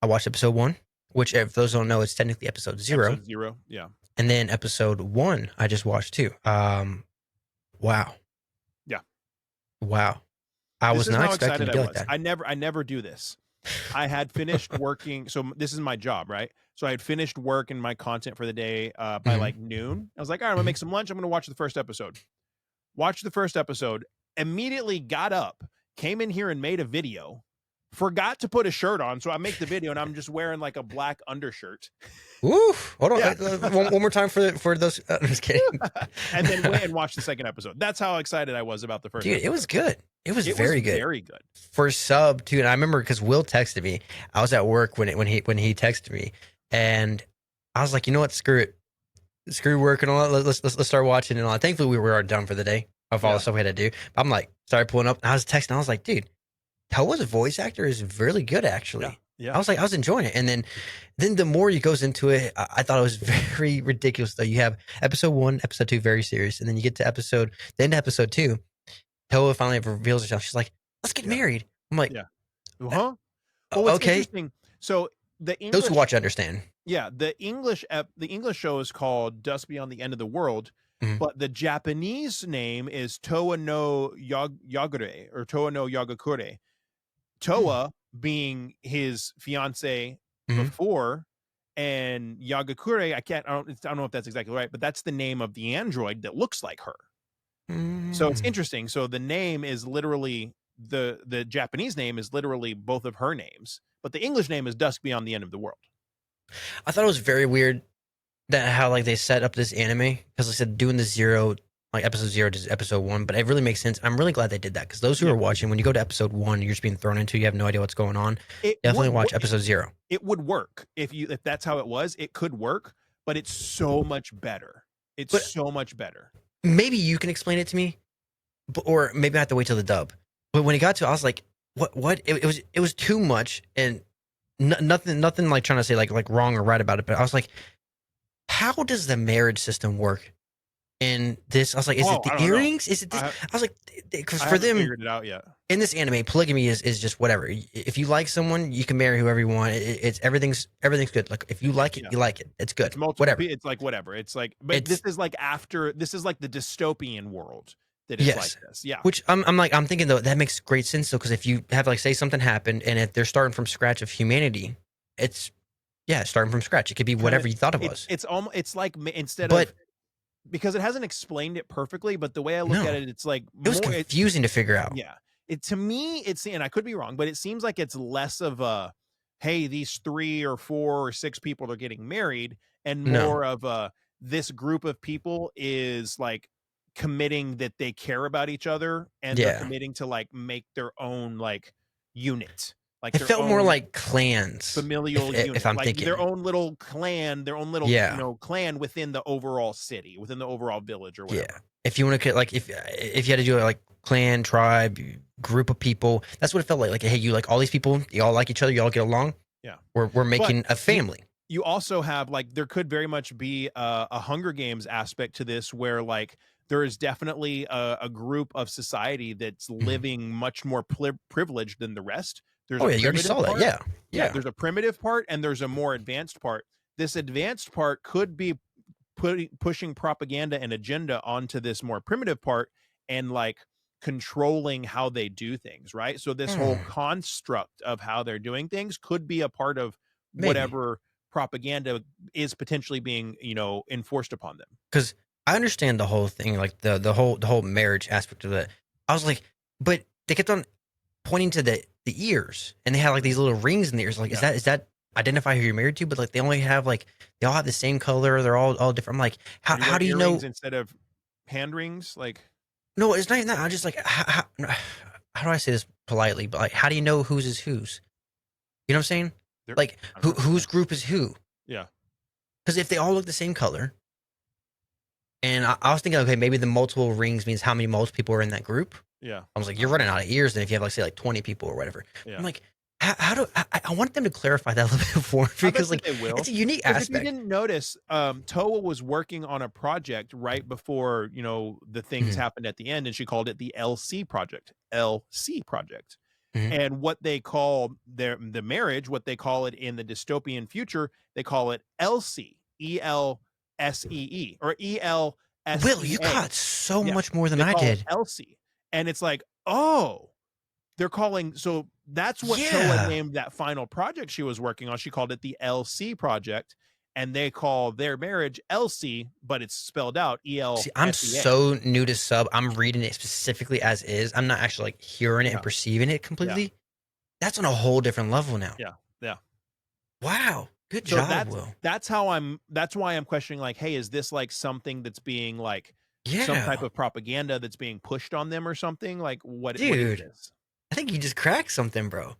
B: I watched episode 1. Which, if those don't know, it's technically episode 0.
A: Episode 0, yeah.
B: And then episode 1, I just watched too. Wow.
A: Yeah.
B: Wow. I was not expecting to be like that.
A: I never do this. I had finished working. So this is my job, right? So I had finished work and my content for the day by like noon. I was like, all right, I'm going to make some lunch. I'm going to watch the first episode. Watched the first episode. Immediately got up, came in here and made a video. Forgot to put a shirt on, so I make the video and I'm just wearing like a black undershirt.
B: Oof! Hold on, one more time for those. I'm just kidding.
A: And then went and watched the second episode. That's how excited I was about the first.
B: Dude,
A: episode.
B: It was good. It was very good.
A: Very good
B: for sub too. And I remember because Will texted me. I was at work when he texted me, and I was like, you know what? Screw it. Screw work and all that. Let's start watching and all that. Thankfully, we were done for the day of all the stuff we had to do. I'm like, started pulling up. And I was texting. I was like, dude. Toa's voice actor is really good, actually.
A: Yeah.
B: I was enjoying it. And then the more he goes into it, I thought it was very ridiculous, though. You have episode 1, episode 2, very serious. And then you get to the end of episode 2, Toa finally reveals herself. She's like, let's get married. I'm like,
A: Well, what's
B: okay.
A: Interesting. So the English,
B: those who watch understand.
A: Yeah. The English show is called Dusk Beyond the End of the World. But the Japanese name is Toa no Yagure or Toa no Yagakure. Toa being his fiance before, and Yagakure, I don't know if that's exactly right, but that's the name of the android that looks like her. So it's interesting. So the name is literally the Japanese name is literally both of her names, but the English name is Dusk Beyond the End of the World.
B: I thought it was very weird that how like they set up this anime because they said doing the 0. Like episode 0 to episode 1, but it really makes sense. I'm really glad they did that because those who are watching, when you go to episode 1, you're just being thrown into, you have no idea what's going on. Definitely watch episode 0.
A: It would work if that's how it was. It could work, but it's so much better. So much better. Maybe
B: you can explain it to me, or maybe I have to wait till the dub. But when it got to, I was like, what? It was too much, and nothing like trying to say like wrong or right about it. But I was like, how does the marriage system work? In this, I was like, is it the earrings? Is it this? I was like, because for them,
A: figured it out yet.
B: In this anime, polygamy is just whatever. If you like someone, you can marry whoever you want. It's everything's good. Like if you like it, you like it. It's good.
A: It's whatever. It's like whatever. It's like, but this is like the dystopian world that is like this. Yeah.
B: Which I'm thinking though that makes great sense though, because if you have like say something happened and if they're starting from scratch of humanity, it's starting from scratch. It could be whatever you thought it was.
A: It's like instead of. Because it hasn't explained it perfectly, but the way I look at it, it's like
B: it was confusing to figure out.
A: Yeah, to me, and I could be wrong, but it seems like it's less of a, hey, these 3 or 4 or 6 people are getting married, and more of a, this group of people is like committing that they care about each other and they're committing to like make their own like unit. Like
B: it felt more like clans,
A: familial unit,
B: if I'm
A: like
B: thinking
A: their own little clan, clan within the overall city, within the overall village or whatever.
B: Yeah, if you want to like if you had to do it like clan, tribe, group of people, that's what it felt like. Like, hey, you like all these people, you all like each other, you all get along.
A: Yeah,
B: we're making a family.
A: you also have like there could very much be a Hunger Games aspect to this where like there is definitely a group of society that's
B: Mhm.
A: living much more privileged than the rest. There's
B: Oh
A: a
B: yeah, you already
A: primitive
B: saw that.
A: part.
B: Yeah,
A: Yeah,
B: yeah.
A: there's a primitive part and there's a more advanced part. This advanced part could be pushing propaganda and agenda onto this more primitive part and like controlling how they do things, right? So this whole
B: Hmm,
A: construct of how they're doing things could be a part of
B: maybe
A: whatever propaganda is potentially being, enforced upon them.
B: because I understand the whole thing, like the whole marriage aspect of it. I was like, but they kept on pointing to the ears, and they had like these little rings in the ears. Like, is
A: Yeah.
B: that identify who you're married to? But like they only have like they all have the same color. They're all different. I'm like,
A: Or
B: how
A: do you
B: how
A: want
B: do you
A: earrings
B: know?
A: instead of hand rings? Like,
B: No, it's not even that. I'm just like, how do I say this politely? But like, how do you know whose is whose? You know what I'm saying?
A: they're,
B: Like,
A: I don't know. Yeah.
B: whose group is who?
A: Yeah.
B: Because if they all look the same color, and I was thinking, okay, maybe the multiple rings means how many multiple people are in that group.
A: Yeah.
B: I was like,
A: I
B: you're
A: don't
B: running
A: know.
B: out of ears then if you have like say like 20 people or whatever. I'm
A: Yeah.
B: like, how do I want them to clarify that a little bit for me
A: I bet
B: because
A: that
B: like
A: they
B: it's
A: will.
B: a unique
A: Because if you
B: aspect.
A: didn't notice, Toa was working on a project right before, the things
B: Mhm,
A: happened at the end, and she called it the LC project. LC project.
B: mhm.
A: And what they call the marriage, what they call it in the dystopian future, they call it LC, ELSEE, or
B: Will, you
A: ELSEA.
B: caught so
A: Yeah.
B: much more than
A: They
B: I
A: call it
B: did.
A: Elsie. And it's like, oh, they're calling so that's what Toa
B: Yeah.
A: named that final project she was working on. She called it the LC project, and they call their marriage Elsie, but it's spelled out
B: See, I'm
A: ELSEA.
B: so new to sub. I'm reading it specifically as is. I'm not actually like hearing it and
A: Yeah,
B: perceiving it
A: yeah,
B: completely. That's on a whole different level now.
A: yeah, yeah.
B: Wow. Good
A: So
B: job, Will.
A: that's why I'm questioning like, hey, is this like something that's being like some type
B: Yeah.
A: of propaganda that's being pushed on them or something? Like what is
B: Dude,
A: this?
B: I think you just cracked something, bro.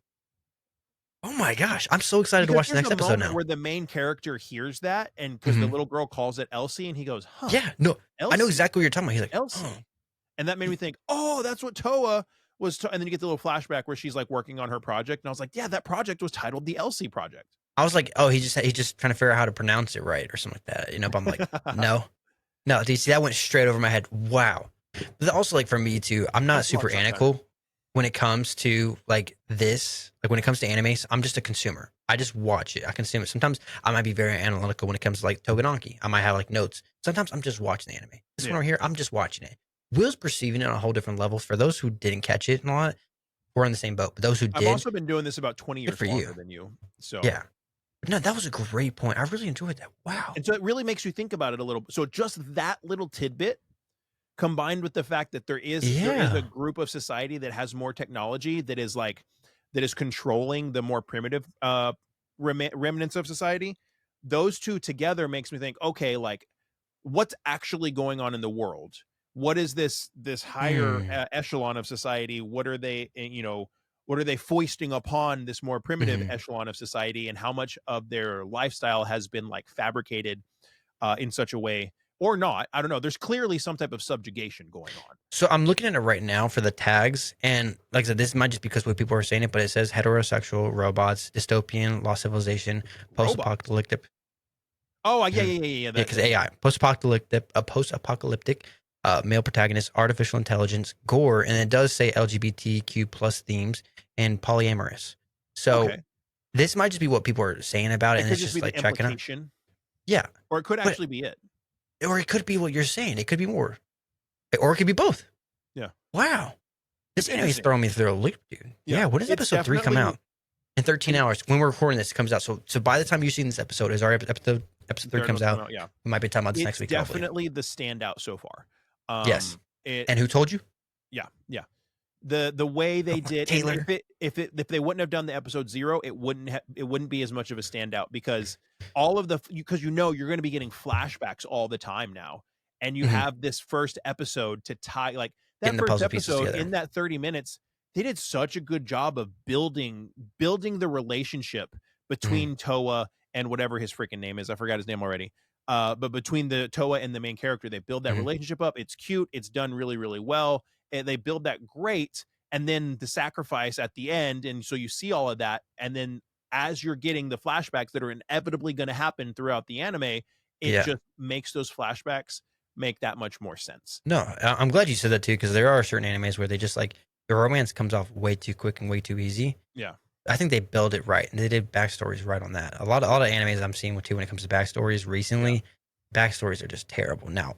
B: Oh my gosh. I'm so excited to
A: Because
B: watch the
A: there's
B: next
A: a
B: episode
A: moment
B: now.
A: where the main character hears that, and because the
B: Mhm.
A: little girl calls it Elsie, and he goes, huh,
B: Yeah, no, I know
A: Elsie,
B: exactly what you're talking about. He's like, "Huh."
A: Elsie. And that made me think, oh, that's what Toa was. And then you get the little flashback where she's like working on her project. And I was like, yeah, that project was titled the Elsie Project.
B: I was like, "Oh, he's just trying to figure out how to pronounce it right or something like that," but I'm like, "No. No, do you see that went straight over my head. Wow." But also like for me too, I'm not
A: That's a lot
B: super
A: of stuff.
B: analytical when it comes to like this. Like when it comes to animes, I'm just a consumer. I just watch it. I consume it. Sometimes I might be very analytical when it comes to like Toganaki. I might have like notes. Sometimes I'm just watching the anime. This one
A: Yeah.
B: over here, I'm just watching it. Will's perceiving it on a whole different level. For those who didn't catch it and all that, we're on the same boat. But those who
A: I've
B: did,
A: also been doing this about 20
B: good
A: years
B: for you.
A: longer than you. So,
B: Yeah. But no, that was a great point. I really enjoyed that. Wow.
A: and so it really makes you think about it a little. So just that little tidbit combined with the fact that there is a
B: Yeah.
A: group of society that has more technology that is controlling the more primitive remnants of society. Those two together makes me think, okay, like what's actually going on in the world? What is this higher
B: Hmm.
A: echelon of society? What are they, what are they foisting upon this more primitive
B: Mhm.
A: echelon of society, and how much of their lifestyle has been like fabricated in such a way or not? I don't know. There's clearly some type of subjugation going on.
B: So I'm looking at it right now for the tags, and like I said, this might just because what people are saying it, but it says heterosexual robots, dystopian, lost civilization,
A: Robots.
B: post-apocalyptic.
A: Oh, yeah,
B: Mhm.
A: yeah, yeah, yeah.
B: Yeah,
A: That,
B: because
A: that yeah.
B: AI, post-apocalyptic, male protagonist, artificial intelligence, gore, and it does say LGBTQ plus themes and polyamorous. So
A: Okay.
B: this might just be what people are saying about it,
A: It
B: and
A: could
B: it's
A: just be
B: just
A: the
B: like checking it.
A: implication,
B: Yeah,
A: or it could
B: but
A: actually be it.
B: or it could be what you're saying. It could be more, or it could be both.
A: Yeah.
B: Wow. This
A: It's
B: anime is
A: interesting.
B: throwing me through a loop, dude.
A: Yeah.
B: Yeah, what does
A: It's
B: episode 3 come
A: definitely
B: out? In 13
A: in
B: hours. When we're recording this, it comes out. So by the time you've seen this episode, is our episode 3
A: third
B: comes
A: one's
B: out.
A: coming out. Yeah.
B: We might be talking about this
A: It's
B: next week, hopefully.
A: definitely the standout so far.
B: Yes.
A: It
B: And who told you?
A: Yeah, yeah. The way they did, and
B: Taylor.
A: if they wouldn't have done the episode 0, it wouldn't be as much of a standout, because all of the because you're going to be getting flashbacks all the time now, and you
B: Mhm.
A: have this first episode to tie like
B: Getting
A: that
B: the
A: first
B: puzzle pieces
A: episode
B: together.
A: in that 30 minutes. They did such a good job of building the relationship
B: Mhm.
A: between Toa and whatever his freaking name is. I forgot his name already. But between the Toa and the main character, they build that
B: Mhm.
A: relationship up. It's cute. It's done really, really well, and they build that great. And then the sacrifice at the end, and so you see all of that, and then as you're getting the flashbacks that are inevitably going to happen throughout the anime, it just makes those flashbacks make that much more sense.
B: No, I'm glad you said that too, because there are certain animes where they just like the romance comes off way too quick and way too easy.
A: Yeah.
B: I think they build it right, and they did backstories right on that. A lot of animes I'm seeing too when it comes to backstories recently, backstories are just terrible. Now,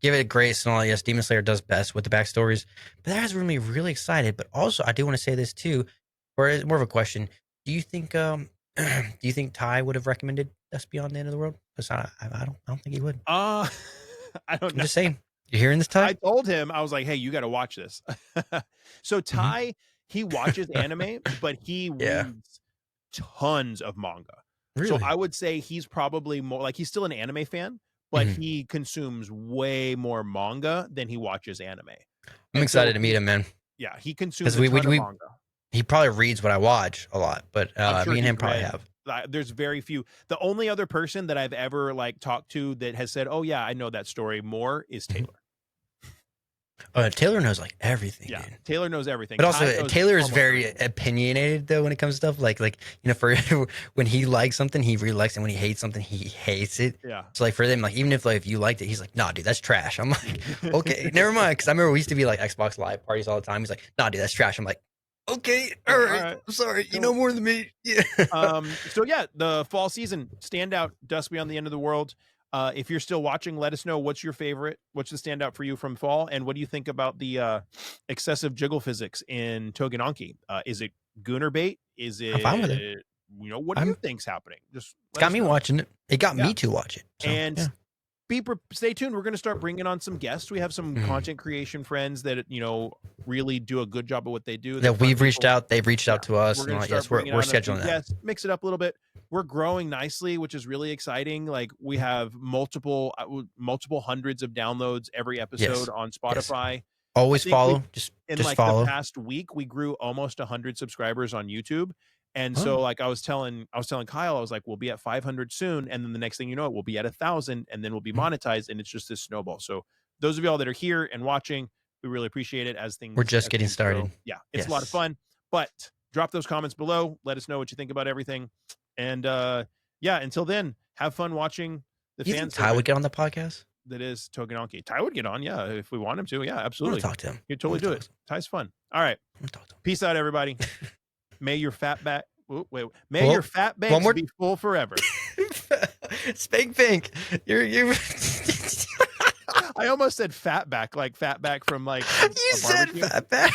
B: give it grace and all. Yes, Demon Slayer does best with the backstories, but that has made me really excited. But also, I do want to say this too, or it's more of a question. Do you think do you think Ty would have recommended Us Beyond the End of the World? Because I don't think he would.
A: I don't know.
B: I'm just saying. You're hearing this, Ty?
A: I told him, I was like, hey, you got to watch this. So Ty, he watches anime, but he reads tons of manga.
B: Really?
A: So I would say he's probably more like, he's still an anime fan, but he consumes way more manga than he watches anime.
B: I'm excited to meet him, man.
A: Yeah, he consumes a ton of manga.
B: He probably reads what I watch a lot, but
A: sure
B: me and him probably have.
A: There's very few. The only other person that I've ever like talked to that has said, "Oh yeah, I know that story more," is Taylor.
B: Taylor knows like everything.
A: Yeah,
B: dude.
A: Taylor knows everything.
B: But also, Taylor is very opinionated though when it comes to stuff. Like for when he likes something, he really likes it. When he hates something, he hates it.
A: Yeah.
B: So like for them, like even if like if you liked it, he's like, nah, dude, that's trash. I'm like, okay, never mind. Because I remember we used to be like Xbox Live parties all the time. He's like, nah, dude, that's trash. I'm like, okay, all right. I'm sorry, you know more than me. Yeah.
A: So yeah, the fall season standout, Dusk Beyond the End of the World. If you're still watching, let us know what's your favorite, what's the standout for you from fall, and what do you think about the excessive jiggle physics in Tougen Anki? Is it Gooner bait? Is it?
B: I'm fine with it.
A: You know, what do you think's happening? Just
B: got me watching it. It got me to watch it. So,
A: and stay tuned. We're going to start bringing on some guests. We have some content creation friends that really do a good job of what they do.
B: That we've reached out. They've reached out to us.
A: We're
B: scheduling that.
A: Yes, mix it up a little bit. We're growing nicely, which is really exciting. Like we have multiple hundreds of downloads every episode on Spotify.
B: Yes. Always follow. Just follow.
A: The past week, we grew almost 100 subscribers on YouTube. And so like I was telling Kyle, I was like, we'll be at 500 soon. And then the next thing you know, we'll be at 1,000 and then we'll be monetized. And it's just this snowball. So those of y'all that are here and watching, we really appreciate it
B: we're just getting started.
A: Yeah, it's a lot of fun, but drop those comments below. Let us know what you think about everything. And until then, have fun watching the fans.
B: Think Ty would get on the podcast?
A: That is Tougen Anki. Ty would get on, if we want him to. Yeah, absolutely.
B: Talk to him.
A: He'd totally do it. Ty's fun. All right. Peace out, everybody. May your fat back. May your fat banks be full forever.
B: Spank pink. You're.
A: I almost said fat back, like fat back from like.
B: You said fat back.